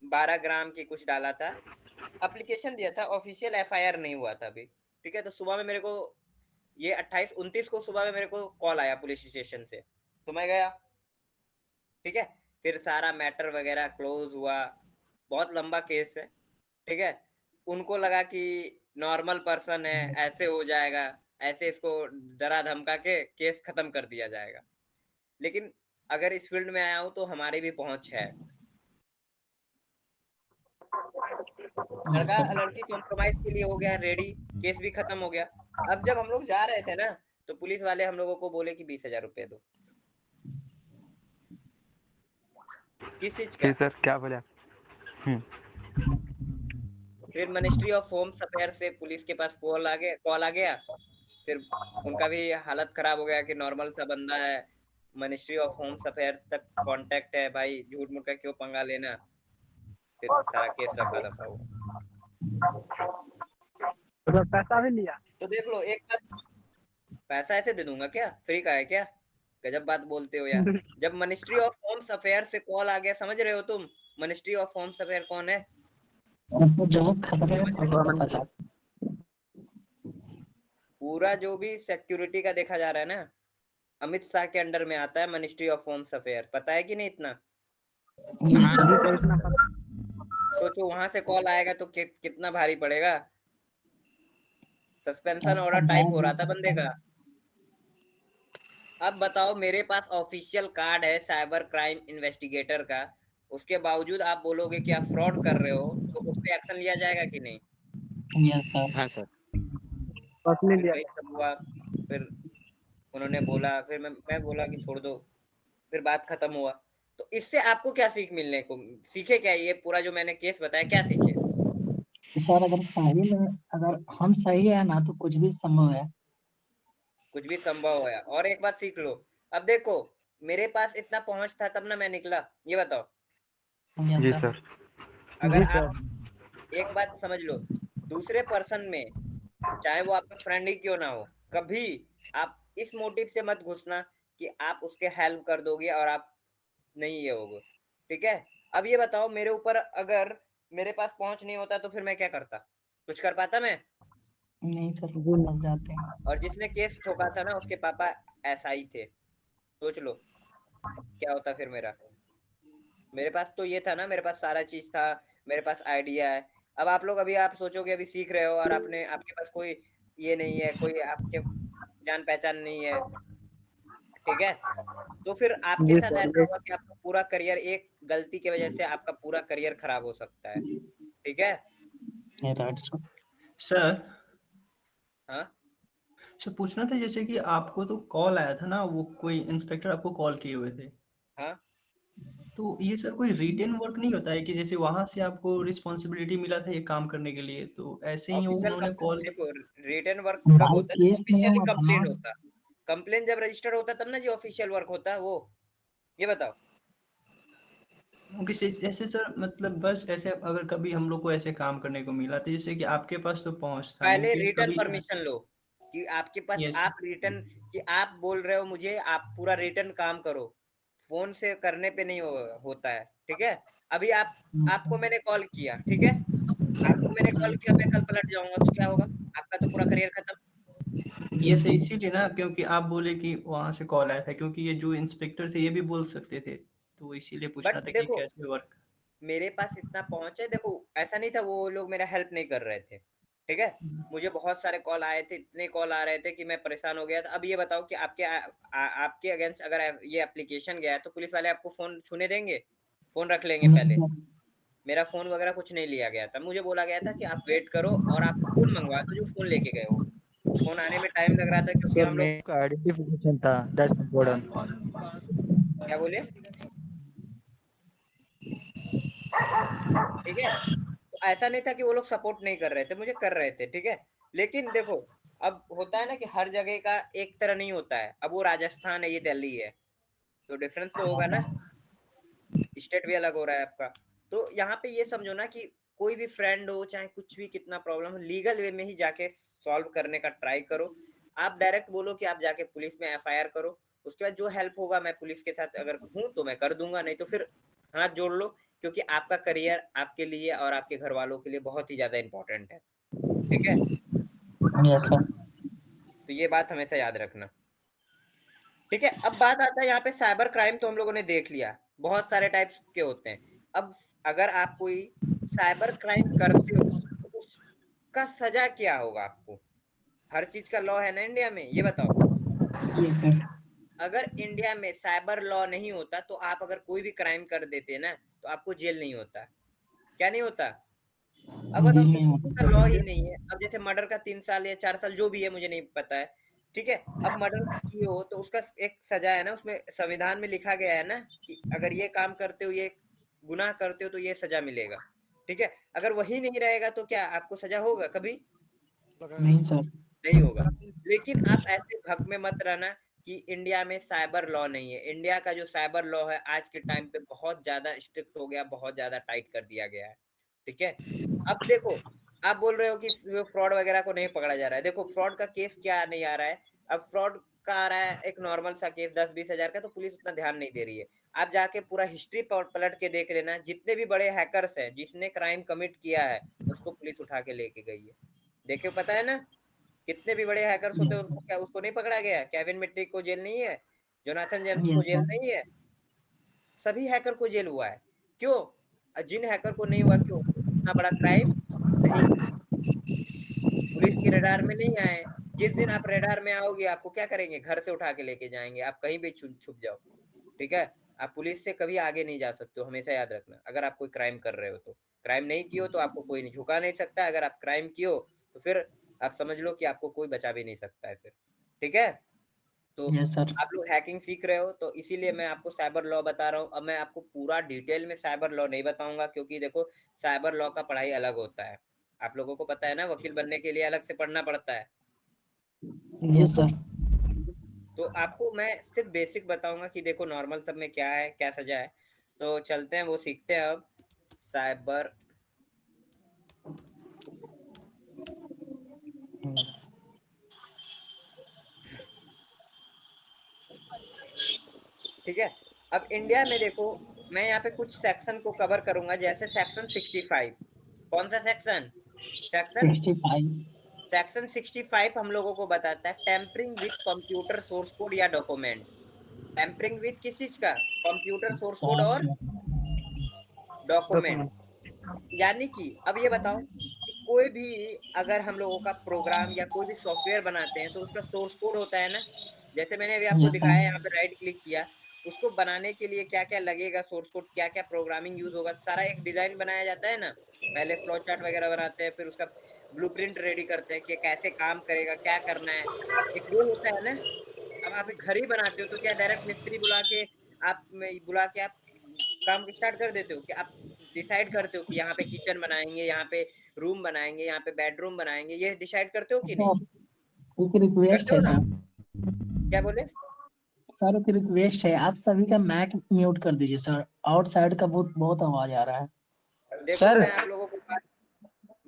12 ग्राम की कुछ डाला था। एप्लीकेशन दिया था, ऑफिशियल एफआईआर नहीं हुआ था अभी, ठीक है। तो सुबह में मेरे को, ये 28-29 को सुबह में मेरे को कॉल आया पुलिस स्टेशन से, तो मैं गया। ठीक है। फिर सारा मैटर वगैरह क्लोज हुआ, बहुत लंबा केस है, ठीक है। उनको लगा कि नॉर्मल पर्सन है, ऐसे हो जाएगा, ऐसे इसको डरा धमका के केस खत्म कर दिया जाएगा। लेकिन अगर इस फील्ड में आया हूं तो हमारी भी पहुंच है। लड़की कॉम्प्रोमाइज के लिए हो गया रेडी, केस भी खत्म हो गया। अब जब हम लोग जा रहे थे ना, तो पुलिस वाले हम लोगों को बोले कि 20,000 रुपए दो। किस चीज का? जी सर, क्या बोले आप? फिर मिनिस्ट्री ऑफ होम अफेयर से पुलिस के पास कॉल आ गया। फिर उनका भी हालत खराब हो गया कि नॉर्मल सा बंदा है, मिनिस्ट्री ऑफ होम अफेयर तक कांटेक्ट है, भाई झूठ मूठ का क्यों पंगा लेना। फिर सारा केस रफा दफा हुआ। तो पैसा भी लिया? तो देख लो, एक बात, पैसा ऐसे दे दूंगा क्या? फ्री का है क्या? गजब बात बोलते हो यार। जब मिनिस्ट्री ऑफ होम्स अफेयर से कॉल आ गया, समझ रहे हो तुम मिनिस्ट्री ऑफ होम्स अफेयर कौन है? पूरा जो भी सिक्योरिटी का देखा जा रहा है ना, अमित शाह के अंडर में आता है मिनिस्ट्री ऑफ होम्स अफेयर। पता है कि नहीं इतना? सोचो वहां से कॉल आएगा तो कितना भारी पड़ेगा। सस्पेंशन ऑर्डर टाइप हो रहा था बंदे का। अब बताओ, मेरे पास ऑफिशियल कार्ड है साइबर क्राइम इन्वेस्टिगेटर का, उसके बावजूद आप बोलोगे कि आप फ्रॉड कर रहे हो, तो उस पे एक्शन लिया जाएगा कि नहीं? हाँ सर। वही सब हुआ। फिर उन्होंने बोला, फिर मैं बोला कि छोड़ दो, फिर बात खत्म हुआ। तो इससे आपको क्या सीखे क्या? ये पूरा जो मैंने केस बताया, क्या सीखे? सर अगर हम सही है ना तो कुछ भी संभव है। कुछ भी संभव है। और एक बात सीख लो, अब देखो मेरे पास इतना पहुंच था तब ना मैं निकला, ये बताओ। जी सर। अगर आप एक बात समझ लो, दूसरे पर्सन में, चाहे वो आपका फ्रेंड ही क्यों ना हो, कभी आप इस मोटिव से मत घुसना कि आप उसके हेल्प कर दोगे और आप नहीं ये होगे, ठीक है। अब ये बताओ, मेरे ऊपर अगर मेरे पास पहुंच नहीं होता तो फिर मैं क्या करता? कुछ कर पाता मैं? नहीं सर, वो लग जाते हैं। और जिसने केस ठोका था ना, उसके पापा SI थे। सोच लो क्या होता फिर मेरे पास तो ये था ना, मेरे पास सारा चीज था, मेरे पास आइडिया है। अब आप लोग आप सोचोगे, अभी सीख रहे हो और आपके पास कोई ये नहीं है, कोई आपके जान पहचान नहीं है, ठीक है। तो फिर आपके साथ ऐसा होगा कि आपका पूरा करियर, एक गलती की वजह से आपका पूरा करियर खराब हो सकता है, ठीक है। सर हाँ सर, पूछना था जैसे कि आपको तो कॉल आया था ना, वो कोई इंस्पेक्टर आपको कॉल किए हुए थे, हाँ। तो ये सर कोई रिटेन वर्क नहीं होता है कि जैसे वहां से आपको रिस्पॉन्सिबिलिटी मिला था ये काम करने के लिए, तो ऐसे ही उन्होंने कॉल। देखो, रिटन वर्क कब होता है? ऑफिशियली कंप्लेन होता। कंप्लेन जब रजिस्टर्ड होता तब ना जी ऑफिशियल वर्क होता है वो, ये बताओ। जैसे सर मतलब बस ऐसे अगर कभी हम लोग को ऐसे काम करने को मिला तो जैसे कि आपके पास तो पहुंच था, पहले इनकेस रिटन कभी। परमिशन लो कि आपके पास, आप रिटन, कि आप बोल रहे हो मुझे, आप पूरा रिटन काम करो, फोन से करने पे नहीं होता है, ठीक है। अभी आपको मैंने कॉल किया, ठीक है, आपको मैंने कॉल किया, मैं कल पलट जाऊंगा तो क्या होगा? आपका तो पूरा करियर खत्म। ये सही इसीलिए ना, क्योंकि आप बोले कि वहां से कॉल आया था, क्योंकि ये जो इंस्पेक्टर थे ये भी बोल सकते थे, तो इसीलिए पूछना था कि देखो, कैसे वर्क। मेरे पास इतना पहुंच है, देखो ऐसा नहीं था वो लोग मेरा हेल्प नहीं कर रहे थे, ठीक है। मुझे बहुत सारे कॉल आए थे, इतने कॉल आ रहे थे कि मैं परेशान हो गया था। अब ये बताओ कि आपके अगेंस्ट अगर ये एप्लीकेशन गया है तो पुलिस वाले आपको फोन छूने देंगे? फोन रख लेंगे पहले। मेरा फोन वगैरह कुछ नहीं लिया गया था, मुझे बोला गया था कि आप वेट करो और आप फोन मंगवा दो जो फोन लेके गए हो। फोन आने में टाइम लग रहा था क्योंकि हम लोग, आइडेंटिफिकेशन था, दैट्स इम्पोर्टेंट। क्या बोले? ठीक है, तो ऐसा नहीं था कि वो लोग सपोर्ट नहीं कर रहे थे, मुझे कर रहे थे, ठीक है। लेकिन देखो, अब होता है ना कि हर जगह का एक तरह नहीं होता है। अब वो राजस्थान है, ये दिल्ली है, तो डिफरेंस तो होगा ना, स्टेट भी अलग हो रहा है आपका। तो यहाँ पे ये समझो ना कि कोई भी फ्रेंड हो, चाहे कुछ भी, कितना प्रॉब्लम हो, लीगल वे में ही जाके सॉल्व करने का ट्राई करो। आप डायरेक्ट बोलो कि आप जाके पुलिस में FIR करो, उसके बाद जो हेल्प होगा मैं पुलिस के साथ अगर हूँ तो मैं कर दूंगा, नहीं तो फिर हाथ जोड़ लो, क्योंकि आपका करियर आपके लिए और आपके घर वालों के लिए बहुत ही ज्यादा इंपॉर्टेंट है, ठीक है। तो ये बात हमेशा याद रखना, ठीक है। अब बात आता है यहाँ पे साइबर क्राइम तो हम लोगों ने देख लिया, बहुत सारे टाइप्स के होते हैं। अब अगर आप कोई साइबर क्राइम करते हो तो उसका सजा क्या होगा आपको? हर चीज का लॉ है ना इंडिया में, ये बताओ। ये सर अगर इंडिया में साइबर लॉ नहीं होता तो आप अगर कोई भी क्राइम कर देते ना तो आपको जेल नहीं होता। क्या नहीं होता? अब बताओ, जेल किसी नहीं चीज का लॉ ही होता नहीं है। अब जैसे मर्डर का 3 साल या 4 साल जो भी है, मुझे नहीं पता है, ठीक है। अब मर्डर किए हो तो उसका एक सजा है ना, उसमें संविधान में लिखा गया है ना कि अगर ये काम करते हो, ये गुनाह करते हो तो ये सजा मिलेगा, ठीक है। अगर वही नहीं रहेगा तो क्या आपको सजा होगा कभी? नहीं सर। नहीं होगा। लेकिन आप ऐसे भक में मत रहना कि इंडिया में साइबर लॉ नहीं है। इंडिया का जो साइबर लॉ है आज के टाइम पे बहुत ज्यादा स्ट्रिक्ट हो गया, बहुत ज्यादा टाइट कर दिया गया है, ठीक है। अब देखो, आप बोल रहे हो कि फ्रॉड वगैरह को नहीं पकड़ा जा रहा है। देखो, फ्रॉड का केस क्या नहीं आ रहा है। अब फ्रॉड का आ रहा है एक नॉर्मल सा केस 10-20 हजार का, तो पुलिस उतना ध्यान नहीं दे रही है। आप जाके पूरा हिस्ट्री पलट के देख लेना, जितने भी बड़े हैकर्स हैं, जिसने क्राइम कमिट किया है, उसको पुलिस उठा के लेके गई है। देखे, पता है ना, कितने भी बड़े हैकर्स होते हैं, उसको क्या, उसको नहीं पकड़ा गया? केविन मिट्रिक को जेल नहीं है, जोनाथन जेम्स को यस जेल सर। नहीं है, सभी हैकर को जेल हुआ है। क्यों? जिन हैकर को नहीं हुआ, क्यों? इतना बड़ा क्राइम नहीं, पुलिस के रडार में नहीं आए। जिस दिन आप रडार में आओगे, आपको क्या करेंगे? घर से उठा के लेके जाएंगे, आप कहीं भी छुप जाओ, ठीक है। आप पुलिस से कभी आगे नहीं जा सकते हो, हमेशा याद रखना। अगर आप कोई क्राइम कर रहे हो तो, क्राइम नहीं किए हो तो आपको कोई नहीं झुका नहीं सकता। अगर आप क्राइम किए हो तो फिर आप समझ लो कि आपको कोई बचा भी नहीं सकता है फिर, ठीक है। तो यस सर। आप लोग हैकिंग सीख रहे हो तो इसीलिए मैं आपको साइबर लॉ बता रहा हूँ। अब मैं आपको पूरा डिटेल में साइबर लॉ नहीं बताऊंगा, क्योंकि देखो, साइबर लॉ का पढ़ाई अलग होता है। आप लोगों को पता है ना, वकील बनने के लिए अलग से पढ़ना पड़ता है। Yes sir. तो आपको मैं सिर्फ बेसिक बताऊंगा कि देखो नॉर्मल सब में क्या है, क्या सजा है। तो चलते हैं, वो सीखते हैं अब साइबर। ठीक है। अब इंडिया में देखो, मैं यहाँ पे कुछ सेक्शन को कवर करूंगा, जैसे सेक्शन 65। कौन सा सेक्शन? सेक्शन 65। सेक्शन 65 हम लोगों को बताता है tampering with computer source code या डॉक्यूमेंट। टेम्परिंग विथ किस चीज का? कंप्यूटर सोर्स कोड और डॉक्यूमेंट। यानी कि अब ये बताओ कि कोई भी अगर हम लोगों का प्रोग्राम या कोई भी सॉफ्टवेयर बनाते हैं तो उसका सोर्स कोड होता है ना। जैसे मैंने अभी आपको यस दिखाया, सर। यहाँ पे राइट क्लिक किया, उसको बनाने के लिए क्या क्या लगेगा, सोर्स कोड क्या क्या प्रोग्रामिंग यूज होगा, सारा एक डिजाइन बनाया जाता है ना। पहले फ्लो चार्ट वगैरह बनाते हैं, फिर उसका ब्लूप्रिंट रेडी करते हैं कि कैसे काम करेगा, क्या करना है, एक वो होता है ना। अब आप एक घर ही बनाते हो तो क्या डायरेक्ट मिस्त्री बुला के आप काम स्टार्ट कर देते हो? कि आप डिसाइड करते हो कि यहाँ पे किचन बनाएंगे, यहाँ पे रूम बनाएंगे, यहाँ पे बेडरूम बनाएंगे, ये डिसाइड करते हो कि नहीं? सर एक रिक्वेस्ट करते हो है ना? सर। क्या बोले? सर एक रिक्वेस्ट है, आप सभी का मैक म्यूट कर दीजिए सर, आउटसाइड का बहुत बहुत आवाज आ रहा है। देखो, सर मैं आप लोगों को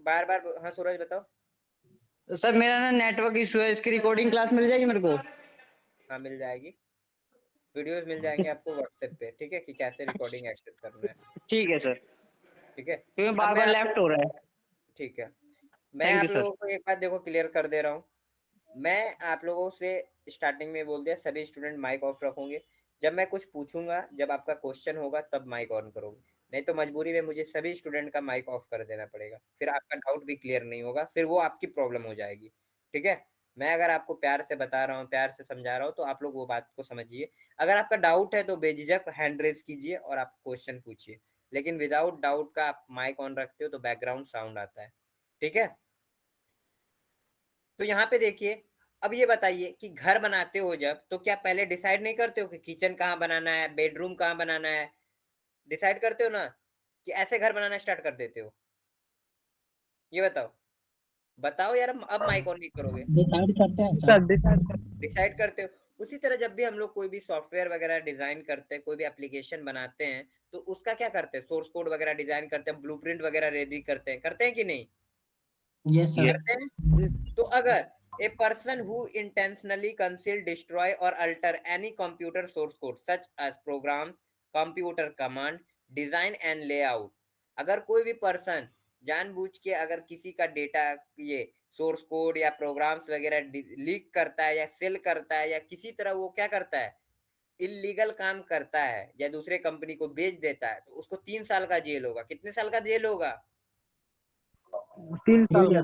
बार बार हाँ सूरज बताओ। सर मेरा ना नेटवर्क इशू है, इसकी रिकॉर्डिंग क्लास मिल जाएगी मेरे को? हाँ, मिल जाएगी, वीडियोस मिल जाएंगे आपको व्हाट्सएप पे, ठीक है, कि कैसे रिकॉर्डिंग एक्सेस करना है, ठीक है सर, ठीक है। क्योंकि अब बार मैं बार आप लेफ्ट लोग हो रहा है। ठीक है, मैं थैंक यू आप सर। लोगों को एक बात देखो क्लियर कर दे रहा हूँ। मैं आप लोगों से स्टार्टिंग में बोल दिया, सभी स्टूडेंट माइक ऑफ रखोगे। जब मैं कुछ पूछूंगा, जब आपका क्वेश्चन होगा तब माइक ऑन करोगे, नहीं तो मजबूरी में मुझे सभी स्टूडेंट का माइक ऑफ कर देना पड़ेगा। फिर आपका डाउट भी क्लियर नहीं होगा, फिर वो आपकी प्रॉब्लम हो जाएगी, ठीक है। मैं अगर आपको प्यार से बता रहा हूँ, प्यार से समझा रहा हूँ, तो आप लोग वो बात को समझिए। अगर आपका डाउट है तो बेझिझक हैंड रेज कीजिए और आप क्वेश्चन पूछिए, लेकिन विदाउट डाउट का आप माइक ऑन रखते हो तो बैकग्राउंड साउंड आता है, ठीक है। तो यहाँ पे देखिए, अब ये बताइए कि घर बनाते हो जब, तो क्या पहले डिसाइड नहीं करते हो कि किचन कहाँ बनाना है, बेडरूम कहाँ बनाना है? डिसाइड करते हो ना, कि ऐसे घर बनाना स्टार्ट कर देते हो? ये बताओ, बताओ यार, अब माइक ऑन नहीं करोगे। डिसाइड करते हैं सर सर। डिसाइड करते हो। उसी तरह जब भी हम लोग कोई भी सॉफ्टवेयर वगैरह डिजाइन करते हैं, कोई भी एप्लीकेशन बनाते हैं, तो उसका क्या करते हैं? सोर्स कोड वगैरह डिजाइन करते हैं, ब्लूप्रिंट वगैरह रेडी करते हैं कि नहीं? Yes sir. करते हैं। तो अगर a person who intentionally conceal, destroy or alter any computer source code such as programs, computer command, design and layout, अगर कोई भी पर्सन जानबूझ के अगर किसी का डेटा, ये सोर्स कोड या प्रोग्राम्स वगैरह लीक करता है या सेल करता है या किसी तरह वो क्या करता है, इलीगल काम करता है या दूसरे कंपनी को बेच देता है तो उसको 3 साल का जेल होगा। कितने साल का जेल होगा? 3 साल का।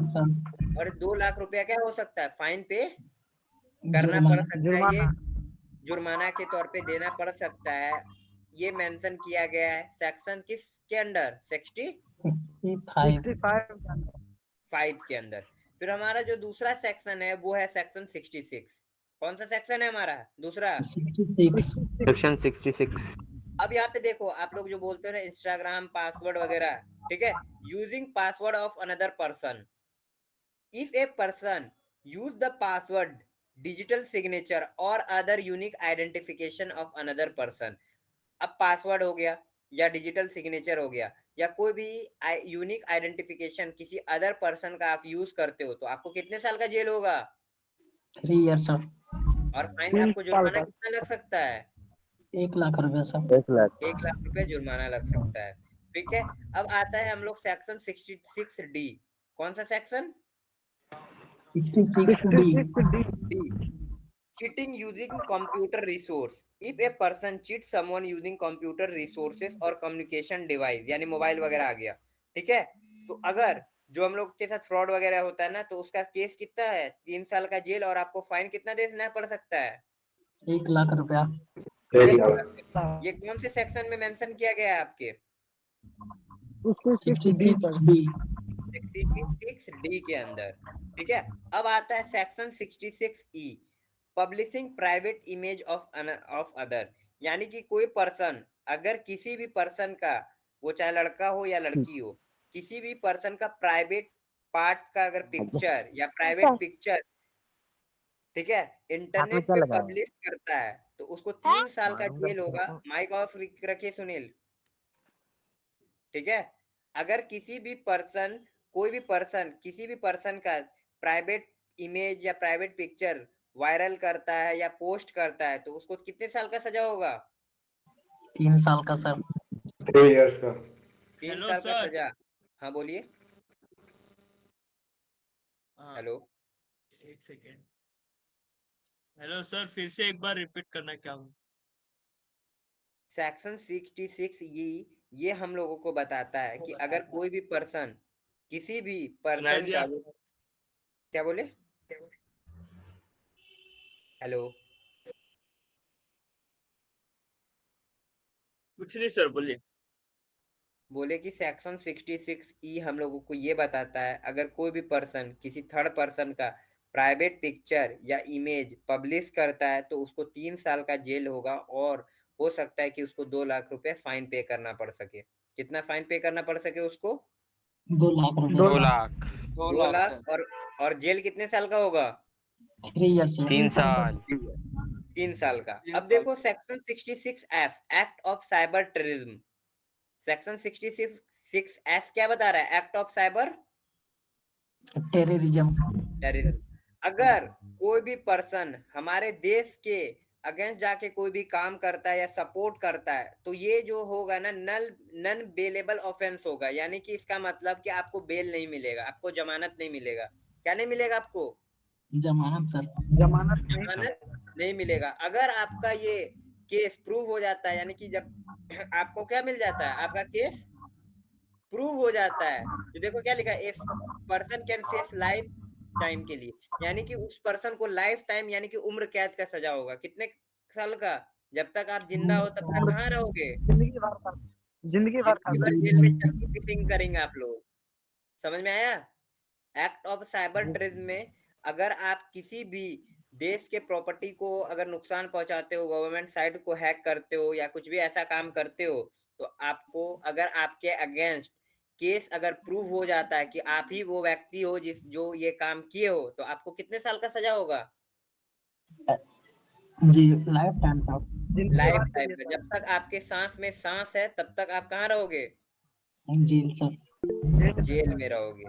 और 2 लाख रुपया क्या हो सकता है? फाइन पे करना पड़ सकता है। ये जुर्माना के तौर पे देना पड़ सकता है। ये मेंशन किया गया है सेक्शन किस के अंडर? 65 के अंदर। फिर हमारा जो दूसरा सेक्शन है वो है सेक्शन 66। कौन सा सेक्शन है हमारा दूसरा? सेक्शन 66। अब यहाँ पे देखो, आप लोग जो बोलते हो ना इंस्टाग्राम पासवर्ड वगैरह, ठीक है, using password of another person. If a person use the password digital signature और other unique identification of another person. अब पासवर्ड हो गया या डिजिटल सिग्नेचर हो गया या कोई भी यूनिक आइडेंटिफिकेशन किसी अदर पर्सन का आप यूज करते हो तो आपको कितने साल का जेल होगा? 3 years सर। और फाइन आपको जुर्माना कितना लग सकता है? 1 लाख रुपया सर। 1 लाख रुपया जुर्माना लग सकता है। ठीक है, अब आता है हम लोग सेक्शन 66D। कौन सा section? 66D। Cheating using computer resource. If a person cheats someone using computer resources और communication device, यानी मोबाइल वगैरह आ गया, ठीक है, तो अगर जो हम लोग के साथ फ्रॉड वगैरह होता है ना तो उसका केस कितना है? 3 साल का जेल और आपको फाइन कितना देना पड़ सकता है? 1 लाख रुपया। ये कौन से सेक्शन में मेंशन किया गया है आपके? 66D के अंदर। ठीक है, अब आता है section 66E, publishing private image of other. यानी कि कोई पर्सन अगर किसी भी पर्सन का, वो चाहे लड़का हो या लड़की हो, किसी भी पर्सन का प्राइवेट पार्ट का अगर पिक्चर या प्राइवेट पिक्चर, ठीक है, इंटरनेट पे पब्लिश करता है तो उसको 3 साल का जेल होगा। माइक ऑफ रखिए सुनील। ठीक है, अगर किसी भी पर्सन, कोई भी पर्सन किसी भी पर्सन का प्राइवेट इमेज या प्राइवेट पिक्चर वायरल करता है या पोस्ट करता है तो उसको कितने साल का सजा होगा? 3 साल का सर। 3 years का। 3 साल का सजा। हाँ बोलिए। हेलो, एक सेकेंड। हेलो सर, फिर से एक बार रिपीट करना क्या हूँ? सेक्शन 66 ये हम लोगों को बताता है कि अगर कोई भी पर्सन किसी भी पर्सन का, क्या बोले? हेलो, कुछ नहीं सर, बोलिए। बोले कि सेक्शन 66E हम लोगों को ये बताता है अगर कोई भी पर्सन किसी थर्ड पर्सन का प्राइवेट पिक्चर या इमेज पब्लिश करता है तो उसको 3 साल का जेल होगा और हो सकता है कि उसको 2 लाख रुपए फाइन पे करना पड़ सके। कितना फाइन पे करना पड़ सके उसको? 2 लाख रुपया। 2 लाख। 2 लाख। और जेल कितने साल का होगा? 3 साल। 3 साल का। अब देखो section 66F, act of cyber terrorism. Section 66F क्या बता रहा है? Act of cyber terrorism. अगर कोई भी पर्सन हमारे देश के अगेंस्ट जाके कोई भी काम करता है या सपोर्ट करता है तो ये जो होगा ना नन बेलेबल ऑफेंस होगा। यानी कि इसका मतलब कि आपको बेल नहीं मिलेगा, आपको जमानत नहीं मिलेगा। क्या नहीं मिलेगा आपको? जमानत सर। जमानत नहीं मिलेगा। अगर आपका ये केस प्रूव हो जाता है, यानी कि जब आपको क्या मिल जाता है, आपका केस प्रूव हो जाता है तो देखो क्या लिखा है, if person can face life time के लिए, यानी कि उस पर्सन को लाइफ टाइम यानी कि उम्र कैद का सजा होगा। कितने साल का? जब तक आप जिंदा हो तब तक कहाँ रहोगे? जिंदगी भर जेल में चक्की पिसिंग करेंगे आप लोग। समझ में आया? एक्ट ऑफ साइबर टेररिज्म में अगर आप किसी भी देश के प्रॉपर्टी को अगर नुकसान पहुंचाते हो, गवर्नमेंट साइट को हैक करते हो या कुछ भी ऐसा काम करते हो तो आपको, अगर आपके अगेंस्ट केस अगर प्रूव हो जाता है कि आप ही वो व्यक्ति हो जो ये काम किए हो तो आपको कितने साल का सजा होगा? जी लाइफ टाइम का। लाइफ टाइम का। जब तक आपके सांस में सांस है तब तक आप कहाँ रहोगे? Jail sir. जेल में रहोगे।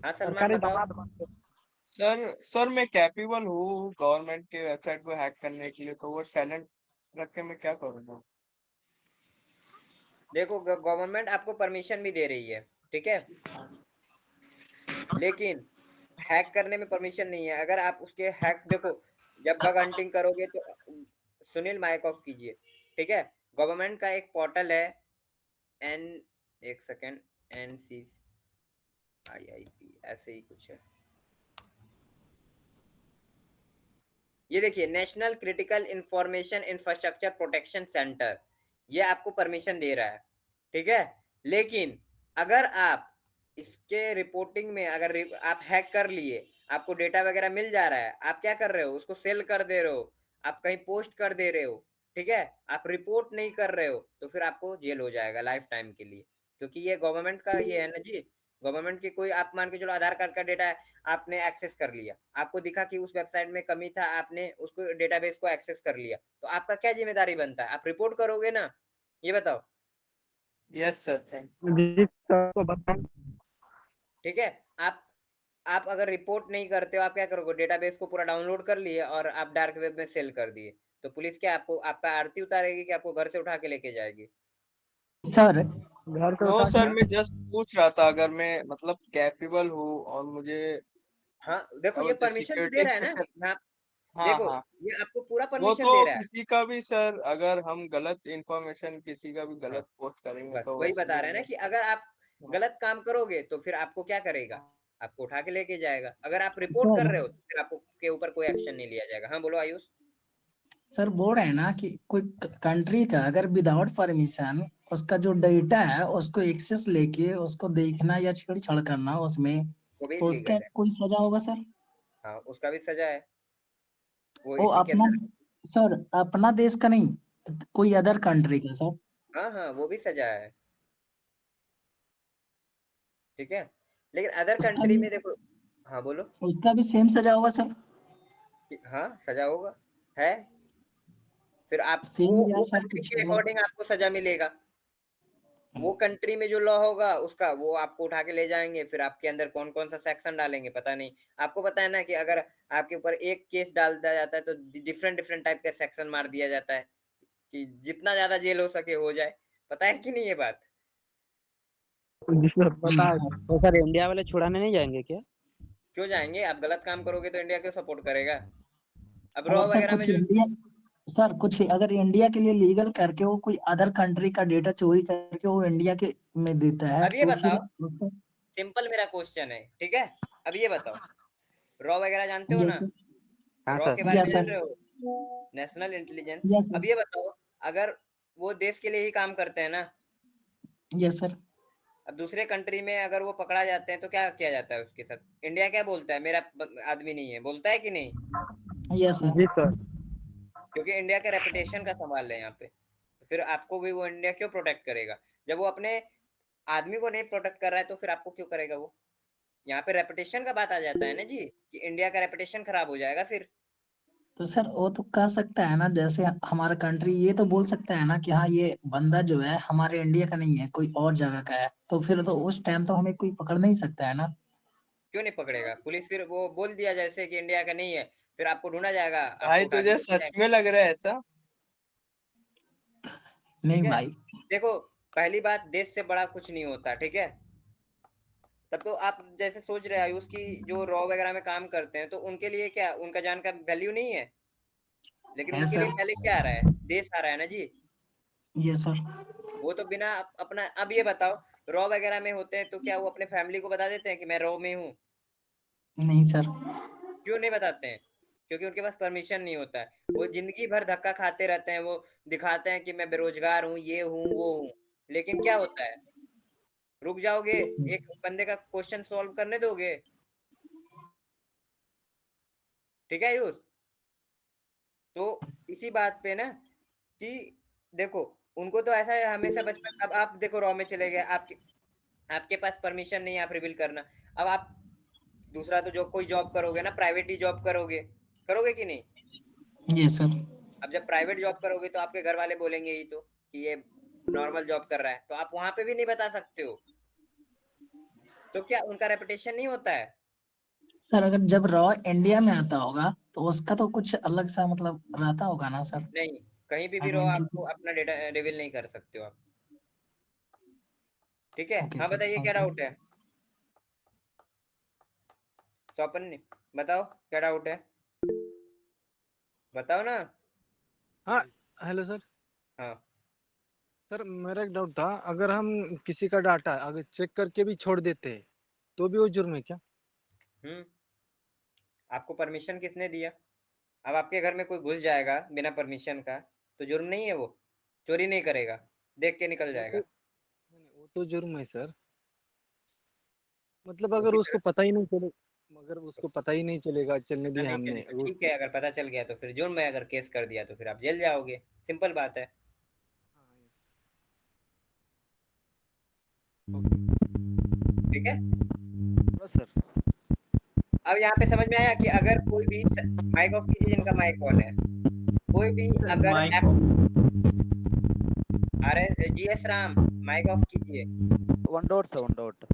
हाँ सलमान बताओ। सर मैं कैपेबल हूँ गवर्नमेंट के वेबसाइट को हैक करने के लिए, तो वो टैलेंट रख के मैं क्या करूँगा? देखो गवर्नमेंट आपको परमिशन भी दे रही है, ठीक है, लेकिन हैक करने में परमिशन नहीं है। अगर आप उसके हैक, देखो जब बग हंटिंग करोगे तो सुनील माइक ऑफ कीजिए, ठीक है। गवर्नमेंट का एक पोर्टल है एक सेकेंड, NCIIP ऐसे ही कुछ है, ये देखिए, national critical information infrastructure protection centre, ये आपको परमिशन दे रहा है, ठीक है। लेकिन अगर आप इसके रिपोर्टिंग में अगर आप हैक कर लिए, आपको डेटा वगैरह मिल जा रहा है, आप क्या कर रहे हो, उसको सेल कर दे रहे हो, आप कहीं पोस्ट कर दे रहे हो, ठीक है, आप रिपोर्ट नहीं कर रहे हो, तो फिर आपको जेल हो जाएगा लाइफ टाइम के लिए, क्योंकि ये गवर्नमेंट का ये है ना जी। गवर्नमेंट की कोई, आप मान के चलो आधार कार्ड का डेटा आपने एक्सेस कर लिया, आपको दिखा कि उस वेबसाइट में कमी था, आपने उसको डेटाबेस को एक्सेस कर लिया, तो आपका क्या जिम्मेदारी बनता है, आप रिपोर्ट करोगे ना, ये बताओ। यस सर, थैंक जी सर को बताऊं। ठीक है, आप अगर रिपोर्ट नहीं करते हो, आप क्या करोगे, डेटाबेस को पूरा डाउनलोड कर लिए और आप डार्क वेब में सेल कर दिए, तो पुलिस क्या आपको आपका आरती उतारेगी कि आपको घर से उठा के लेके जाएगी? सर घर से नो उठा सर, के मैं जस्ट पूछ रहा था अगर मैं मतलब कैपेबल हूँ और मुझे हाँ देखो, क्या ये बोलते हैं परमिशन तो दे सिक्योरिटी रहा है ना, इंस्पेक्टर। मैं हाँ देखो, हाँ, ये आपको पूरा वो परमिशन तो दे रहा है। किसी का भी सर, अगर हम गलत इंफॉर्मेशन किसी का भी हाँ, गलत पोस्ट करेंगे बस तो वही वैसे भी बता रहे हैं ना हमें। कि अगर आप गलत काम करोगे तो फिर आपको क्या करेगा, आपको उठा के लेके जाएगा। अगर आप रिपोर्ट कर सर रहे हो तो फिर आपको के ऊपर कोई एक्शन नहीं लिया जाएगा। हाँ बोलो आयुष। सर बोल रहे हैं ना कि कोई कंट्री का अगर विदाउट परमिशन उसका जो डेटा है उसको एक्सेस लेके उसको देखना या छेड़छाड़ करना उसमें, वो भी तो उसका इलीगल है। कोई सजा होगा सर? हाँ, उसका भी सजा है, वो वो इसी के अपना, अंदर। सर अपना देश का नहीं, कोई अदर कंट्री का सर? हाँ हाँ, वो भी सजा है, ठीक है। लेकिन अदर उसका कंट्री भी में देखो, हाँ बोलो। उसका भी सेम सजा होगा सर? हाँ सजा होगा, है। फिर आप सेम या वो सर कंट्री कुछ के अलग? अकॉर्डिंग आपको सजा मिलेगा। वो कंट्री में जो लॉ होगा उसका, वो आपको उठा के ले जाएंगे, फिर आपके अंदर कौन कौन सा सेक्शन डालेंगे पता नहीं। आपको पता है ना कि अगर आपके ऊपर एक केस डाल दिया जाता है तो डिफरेंट डिफरेंट टाइप का सेक्शन मार दिया जाता है कि जितना ज्यादा जेल हो सके हो जाए। पता है कि नहीं ये बात? जी सर पता है। तो सर इंडिया वाले छुड़ाने नहीं जाएंगे क्या? क्यों जाएंगे, आप गलत काम करोगे तो इंडिया क्यों सपोर्ट करेगा? अब रॉ अगर सर वगैरह में कुछ जो, इंडिया, सर कुछ अगर इंडिया के लिए लीगल करके वो कोई अदर कंट्री का डेटा चोरी करके वो इंडिया के में देता है अब ये तो फिर बताओ, सिंपल मेरा क्वेश्चन है, ठीक है। अब ये बताओ, रॉ वगैरह जानते हो ना, यस हाँ रॉ सर। के बारे में यस जान सर, रहे हो, नेशनल इंटेलिजेंस। यस अब सर, ये बताओ, अगर वो देश के लिए ही काम करते हैं ना, यस सर, अब दूसरे कंट्री में अगर वो पकड़ा जाते हैं तो क्या किया जाता है उसके साथ? इंडिया क्या बोलता है, मेरा आदमी नहीं है, बोलता है कि नहीं? Yes sir. जी सर। क्योंकि इंडिया का रेपुटेशन का सवाल है यहाँ पे, तो फिर आपको भी वो इंडिया क्यों प्रोटेक्ट करेगा? जब वो अपने आदमी को नहीं प्रोटेक्ट कर रहा है तो फिर आपको क्यों करेगा वो? यहाँ पे रेपुटेशन का बात आ जाता है ना जी, कि इंडिया का रेपुटेशन खराब हो जाएगा फिर। तो सर वो तो कह सकता है ना, जैसे हमारा कंट्री ये तो बोल सकता है ना कि हाँ ये बंदा जो है हमारे इंडिया का नहीं है, कोई और जगह का है, तो फिर तो उस टाइम तो हमें कोई पकड़ नहीं सकता है ना? क्यों नहीं पकड़ेगा पुलिस? फिर वो बोल दिया जैसे कि इंडिया का नहीं है, फिर आपको ढूंढा जाएगा, आपको भाई उठा के तुझे लेके सच जाएंगे। में लग रहा है ऐसा? ठीक नहीं है, भाई। देखो, पहली बात, देश से बड़ा कुछ नहीं होता, ठीक है। तब तो आप जैसे सोच रहे आयुष की जो रॉ वगैरह में काम करते हैं तो उनके लिए क्या, उनका जान का वैल्यू नहीं है? लेकिन है उनके लिए सर। पहले क्या आ रहा है, देश आ रहा है ना जी। Yes sir. वो तो बिना अपना, अब ये बताओ, रॉ वगैरह में होते हैं तो क्या वो अपने फैमिली को बता देते हैं कि मैं रॉ में हूँ? नहीं सर। क्यों नहीं बताते हैं? क्योंकि उनके पास परमिशन नहीं होता है। वो जिंदगी भर धक्का खाते रहते हैं, वो दिखाते हैं कि मैं बेरोजगार हूँ, ये हूँ वो हूँ, लेकिन क्या होता है? रुक जाओगे, एक बंदे का क्वेश्चन सॉल्व करने दोगे? ठीक है आयुष। तो इसी बात पे ना कि देखो, उनको तो ऐसा है हमेशा बचपन, अब आप देखो रॉ में चले गए, आपके आपके पास परमिशन नहीं है आप रिवील करना। अब आप दूसरा तो जो कोई जॉब करोगे ना, प्राइवेट ही जॉब करोगे, करोगे कि नहीं? Yes sir. अब जब प्राइवेट जॉब करोगे तो आपके घर वाले बोलेंगे ही तो कि ये नॉर्मल जॉब कर रहा है, तो आप वहां पे भी नहीं बता सकते हो, तो क्या उनका रेपुटेशन नहीं होता है? सर अगर जब रॉ इंडिया में आता होगा तो उसका तो कुछ अलग सा मतलब रहता होगा ना सर? नहीं, कहीं भी रहो, आपको आइडेंटिटी। अपना डेटा रिवील नहीं कर सकते हो आप, ठीक है। ओके हाँ सर, बताइए क्या थैंक यू। डाउट है, स्वपन बताओ क्या डाउट है, बताओ ना। हाँ हेलो सर। हाँ सर मेरा एक डाउट था, अगर हम किसी का डाटा अगर चेक करके भी छोड़ देते हैं तो भी वो जुर्म है क्या? आपको परमिशन किसने दिया? अब आपके घर में कोई घुस जाएगा बिना परमिशन का तो जुर्म नहीं है? वो चोरी नहीं करेगा, देख के निकल जाएगा। वो तो जुर्म है सर। मतलब अगर उसी उसको तरह पता ही नहीं चले, मगर उसको पता ही नहीं चलेगा, चलने दिया नहीं हमने चलेगा, ठीक है, अगर पता चल गया तो फिर जुर्म है, अगर केस कर दिया तो फिर आप जेल जाओगे, सिंपल बात है। ठीक है सर। अब यहाँ पे समझ में आया कि अगर कोई भी माइक ऑफ कीजिए, जिनका माइक ऑन है, कोई भी अगर अरे जीएस राम माइक ऑफ कीजिए। 1 डॉट सर, 1 डॉट।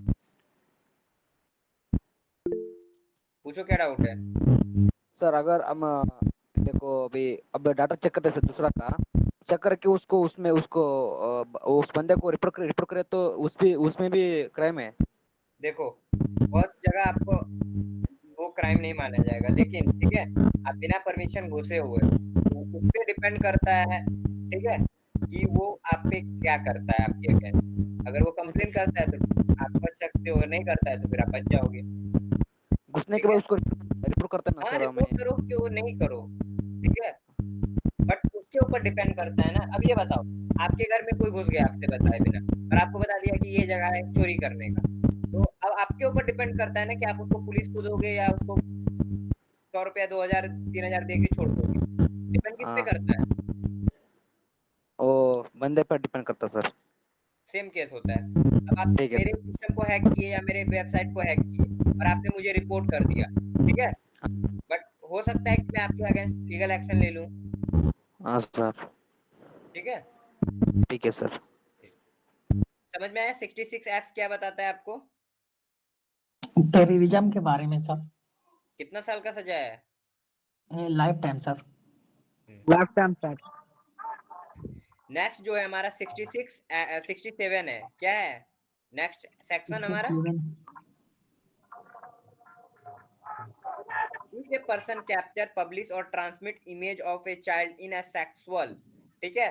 पूछो क्या डाउट है? सर अगर हम देखो अभी अब डाटा चेक करते हैं दूसरा का, चेक करके उसको उसमें उसको उस बंदे को रिपोर्ट करे तो उसमें भी क्राइम है। देखो बहुत जगह आपको वो क्राइम नहीं माना जाएगा, लेकिन ठीक है आप बिना परमिशन घुसे हुए तो उस पे डिपेंड करता है, ठीक है, कि वो आप पे क्या करता है आपके अगेंस्ट। अगर वो कंप्लेन करता है तो आप बच सकते हो, नहीं करता है तो फिर आप बच जाओगे। घुसने ठीक के बाद है उसको रिपोर्ट करते हैं ना हाँ सर हमें। रिपोर्ट करो क्यों नहीं करो, ठीक है, बट उसके ऊपर डिपेंड करता है ना। अब ये बताओ, आपके घर में कोई घुस गया आपसे बताए बिना और आपको बता दिया कि ये जगह है चोरी करने का, तो अब आपके ऊपर डिपेंड करता है ना कि आप उसको पुलिस को दोगे या उसको 100 रुपया 2000 3000 दे के छोड़ दोगे। डिपेंड किस पे करता है? ओ बंदे पर डिपेंड करता सर। सेम केस होता है। अब आप ठीक है मेरे सर। सिस्टम को हैक किए या मेरे वेबसाइट को हैक किए और आपने मुझे रिपोर्ट कर दिया, ठीक है, बट हो सकता है कि मैं आपके अगेंस्ट लीगल एक्शन ले लूं। हाँ सर। ठीक है ठीक है सर। समझ में आया? 66F क्या बताता है आपको? टेररिज्म के बारे में सर। कितना साल का सजा है? Life time sir. Life time sir. Next जो है हमारा 67 है, क्या है नेक्स्ट सेक्शन हमारा? If a person capture, publish or transmit image of a child in a sexual, ठीक है,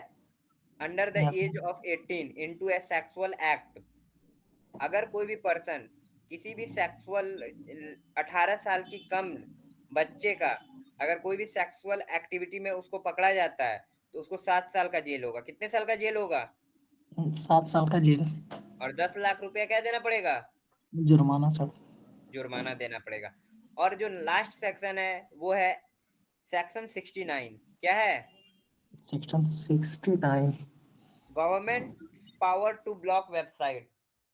under the Yes, age of 18 into a sexual act, अगर कोई भी पर्सन किसी भी सेक्सुअल 18 साल की कम बच्चे का अगर कोई भी सेक्सुअल एक्टिविटी में उसको पकड़ा जाता है तो उसको 7 साल का जेल होगा। कितने साल का जेल होगा? 7 साल का जेल। और 10 लाख रुपया क्या देना पड़ेगा? जुर्माना सर। जुर्माना देना पड़ेगा। और जो लास्ट सेक्शन है वो है सेक्शन 69, क्या है? Section 69। Government power to block website.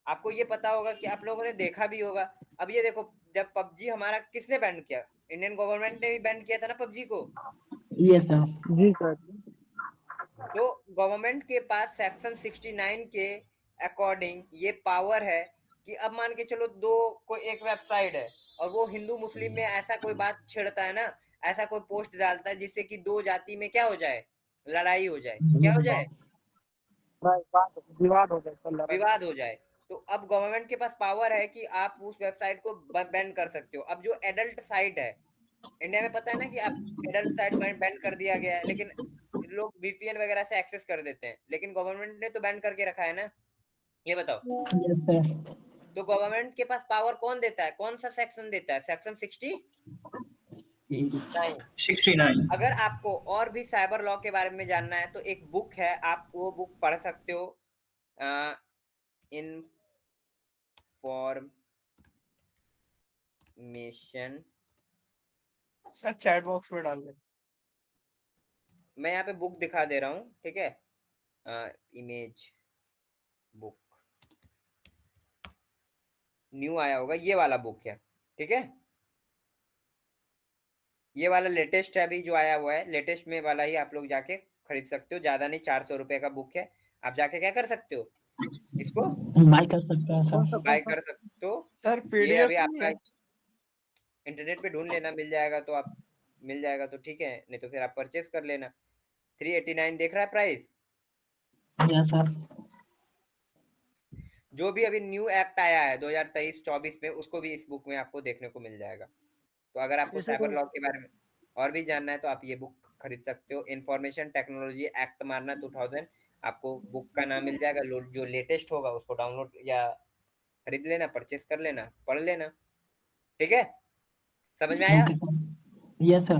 आपको ये पता होगा कि आप लोगों ने देखा भी होगा। अब ये देखो, जब पबजी हमारा किसने बैन किया? इंडियन गवर्नमेंट ने भी बैन किया था ना पबजी को। Yes sir. जी सर। तो गवर्नमेंट के पास सेक्शन 69 के अकॉर्डिंग ये पावर है कि अब मान के चलो कोई एक वेबसाइट है और वो हिंदू मुस्लिम में ऐसा कोई बात छेड़ता है ना, ऐसा कोई पोस्ट डालता है जिससे कि दो जाति में क्या हो जाए, लड़ाई हो जाए, क्या हो जाए, विवाद हो जाए सर, लड़ाई। विवाद हो जाए। तो अब गवर्नमेंट के पास पावर है कि आप उस वेबसाइट को बैन कर सकते हो। अब जो एडल्ट साइट है, इंडिया में पता है ना कि आप एडल्ट साइट बैन कर दिया गया है, लेकिन लोग वीपीएन वगैरह से एक्सेस कर देते हैं, लेकिन गवर्नमेंट ने तो बैन करके रखा है ना। ये बताओ, यस सर। तो गवर्नमेंट के पास पावर कौन देता है? कौन सा सेक्शन देता है? सेक्शन 69। अगर आपको और भी साइबर लॉ के बारे में जानना है तो एक बुक है, आप वो बुक पढ़ सकते हो, इंफॉर्मेशन। सर चैट बॉक्स में डाल दे। मैं यहाँ पे बुक दिखा दे रहा हूँ, ठीक है, इमेज बुक न्यू आया होगा, ये वाला बुक है, ठीक है, ये वाला लेटेस्ट है अभी जो आया हुआ है, लेटेस्ट में वाला ही आप लोग जाके खरीद सकते हो। ज्यादा नहीं, 400 रुपए का बुक है। आप जाके क्या कर सकते हो, इसको बाय कर सकते हैं सर। बाय कर सकते हो। सर ये पीडीएफ अभी नहीं आपका है? इंटरनेट पे ढूंढ लेना, मिल जाएगा तो आप, मिल जाएगा तो ठीक है, नहीं तो फिर आप परचेस कर लेना। 389 देख रहा है प्राइस। Yes sir. जो भी अभी न्यू एक्ट आया है 2023-24 में, उसको भी इस बुक में आपको देखने को मिल जाएगा। तो अगर आपको ये सर साइबर लॉ के बारे में और भी जानना है तो आप ये बुक खरीद सकते हो। इंफॉर्मेशन टेक्नोलॉजी एक्ट मारना 2000, आपको बुक का नाम मिल जाएगा। जो लेटेस्ट होगा उसको डाउनलोड या खरीद लेना, परचेस कर लेना, पढ़ लेना। ठीक है, समझ में आया? Yes sir.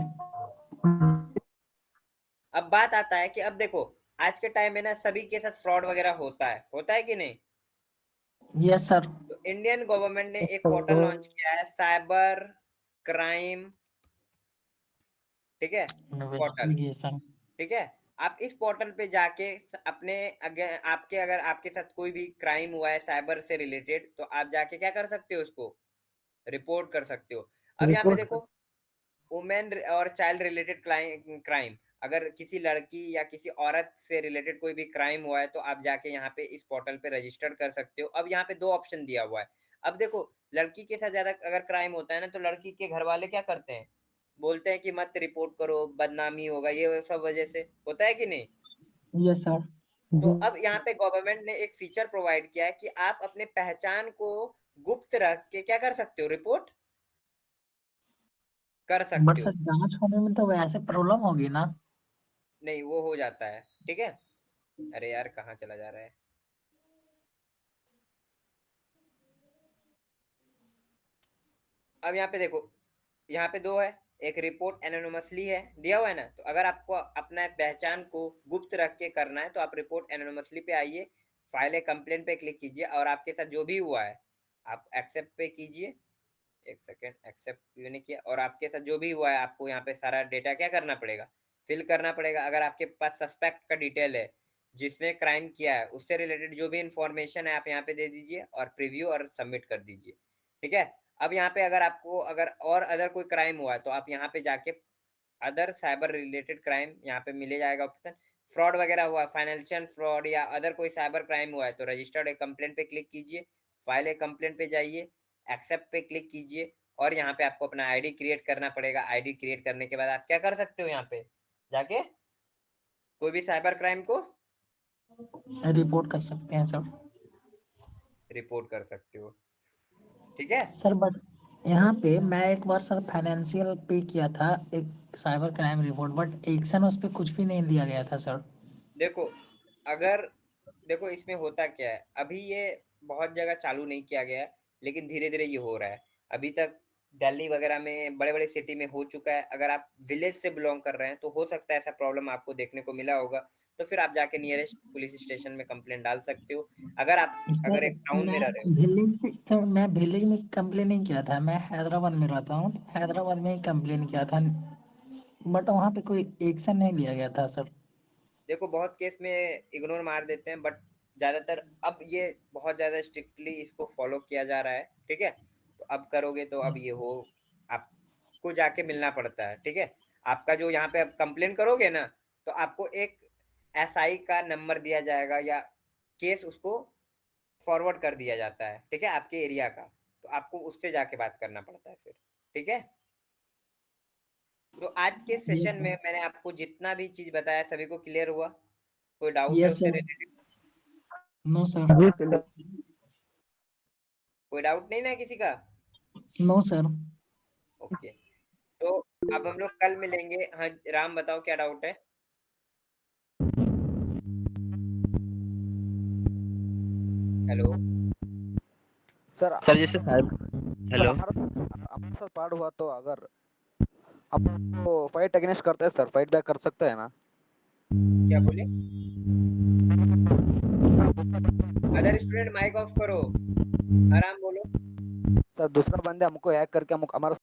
अब बात आता है कि अब देखो आज के टाइम में ना सभी के साथ फ्रॉड वगैरह होता है कि नहीं? Yes sir. तो इंडियन गवर्नमेंट ने एक पोर्टल लॉन्च किया है, साइबर क्राइम, ठीक है, पोर्टल। ठीक है, आप इस पोर्टल पे जाके अपने अगर आपके साथ कोई भी क्राइम हुआ है साइबर से रिलेटेड, तो आप जाके क्या कर सकते हो, उसको रिपोर्ट कर सकते हो। अब यहाँ पे देखो वुमेन और चाइल्ड रिलेटेड क्राइम, अगर किसी लड़की या किसी औरत से रिलेटेड कोई भी क्राइम हुआ है तो आप जाके यहाँ पे इस पोर्टल पे रजिस्टर कर सकते हो। अब यहाँ पे 2 ऑप्शन दिया हुआ है। अब देखो लड़की के साथ ज्यादा अगर क्राइम होता है ना, तो लड़की के घर वाले क्या करते हैं, बोलते हैं कि मत रिपोर्ट करो, बदनामी होगा, ये सब वजह से होता है कि नहीं? Yes sir. तो अब यहाँ पे गवर्नमेंट ने एक फीचर प्रोवाइड किया है कि आप अपने पहचान को गुप्त रख के क्या कर सकते हो, रिपोर्ट कर सकते बट हो। सर जांच होने में तो वैसे प्रॉब्लम होगी ना? नहीं, वो हो जाता है। ठीक है, अरे यार कहाँ चला जा रहा है? अब यहाँ पे देखो, यहाँ पे 2 है, एक रिपोर्ट एनोनिमसली है, दिया हुआ है ना। तो अगर आपको अपना पहचान को गुप्त रख के करना है तो आप रिपोर्ट एनोनिमसली पे आइए, फाइल ए कंप्लेंट पे क्लिक कीजिए और आपके साथ जो भी हुआ है आप एक्सेप्ट पे कीजिए। एक सेकेंड, एक्सेप्ट मैंने किया और आपके साथ जो भी हुआ है आपको यहाँ पे सारा डेटा क्या करना पड़ेगा, फिल करना पड़ेगा। अगर आपके पास सस्पेक्ट का डिटेल है, जिसने क्राइम किया है, उससे रिलेटेड जो भी इंफॉर्मेशन है आप यहाँ पे दे दीजिए और प्रीव्यू और सबमिट कर दीजिए। ठीक है, अब यहाँ पे अगर आपको और अदर कोई क्राइम हुआ है तो आप यहाँ पे जाके अदर साइबर रिलेटेड क्राइम यहाँ पे मिले जाएगा ऑप्शन। फ्रॉड वगैरह हुआ, फाइनेंशियल फ्रॉड या अदर कोई साइबर क्राइम हुआ है तो रजिस्टर्ड ए कंप्लेंट पे क्लिक कीजिए, फाइल ए कंप्लेंट पे जाइए, एक्सेप्ट पे क्लिक कीजिए और यहाँ पे आपको अपना आईडी क्रिएट करना पड़ेगा। आईडी क्रिएट करने के बाद आप क्या कर सकते हो, यहाँ पे जाके कोई भी साइबर क्राइम को रिपोर्ट कर सकते हैं सर। रिपोर्ट कर सकते हो। ठीक है सर बट यहाँ पे मैं एक बार सर फाइनेंशियल पे किया था एक cyber crime report, but action उस पर कुछ भी नहीं लिया गया था सर। देखो देखो इसमें होता क्या है, अभी ये बहुत जगह चालू नहीं किया गया है लेकिन धीरे धीरे ये हो रहा है। अभी तक दिल्ली वगैरह में बड़े बड़े सिटी में हो चुका है। अगर आप विलेज से बिलोंग कर रहे हैं तो हो सकता है ऐसा प्रॉब्लम आपको देखने को मिला होगा, तो फिर आप जाके नियरेस्ट पुलिस स्टेशन में कंप्लेंट डाल सकते हो। अगर एक टाउन में रह रहे हो। मैं विलेज में कंप्लेन नहीं किया था, मैं हैदराबाद में रहता हूँ, हैदराबाद में ही कंप्लेन किया था, बट वहाँ पे कोई एक्शन नहीं लिया गया था सर। देखो बहुत केस में इग्नोर मार देते हैं, बट ज्यादातर अब ये बहुत ज्यादा स्ट्रिक्टली इसको फॉलो किया जा रहा है। ठीक है, तो अब करोगे तो अब ये हो, आपको जाके मिलना पड़ता है। ठीक है, आपका जो यहाँ पे अब कंप्लेन करोगे ना तो आपको एक एसआई का नंबर दिया जाएगा या केस उसको फॉरवर्ड कर दिया जाता है। ठीक है, आपके एरिया का, तो आपको उससे जाके बात करना पड़ता है फिर। ठीक है, तो आज के सेशन में मैंने आपको जितना भी चीज बताया सभी को क्लियर हुआ? कोई डाउट है यस उससे सर। रिलेटेड? No sir. कोई डाउट नहीं ना किसी का? No sir. ओके, तो अब हम लोग कल मिलेंगे। हाँ राम बताओ क्या डाउट है? हेलो सर जैसे हेलो हमारे साथ पार्ट हुआ तो अगर आपको फाइट अगेंस्ट करते हैं सर, फाइट बैक कर सकते हैं ना? क्या बोले? अदर स्टूडेंट माइक ऑफ करो, आराम बोलो। सर दूसरा बंदे हमको हैक करके हमारा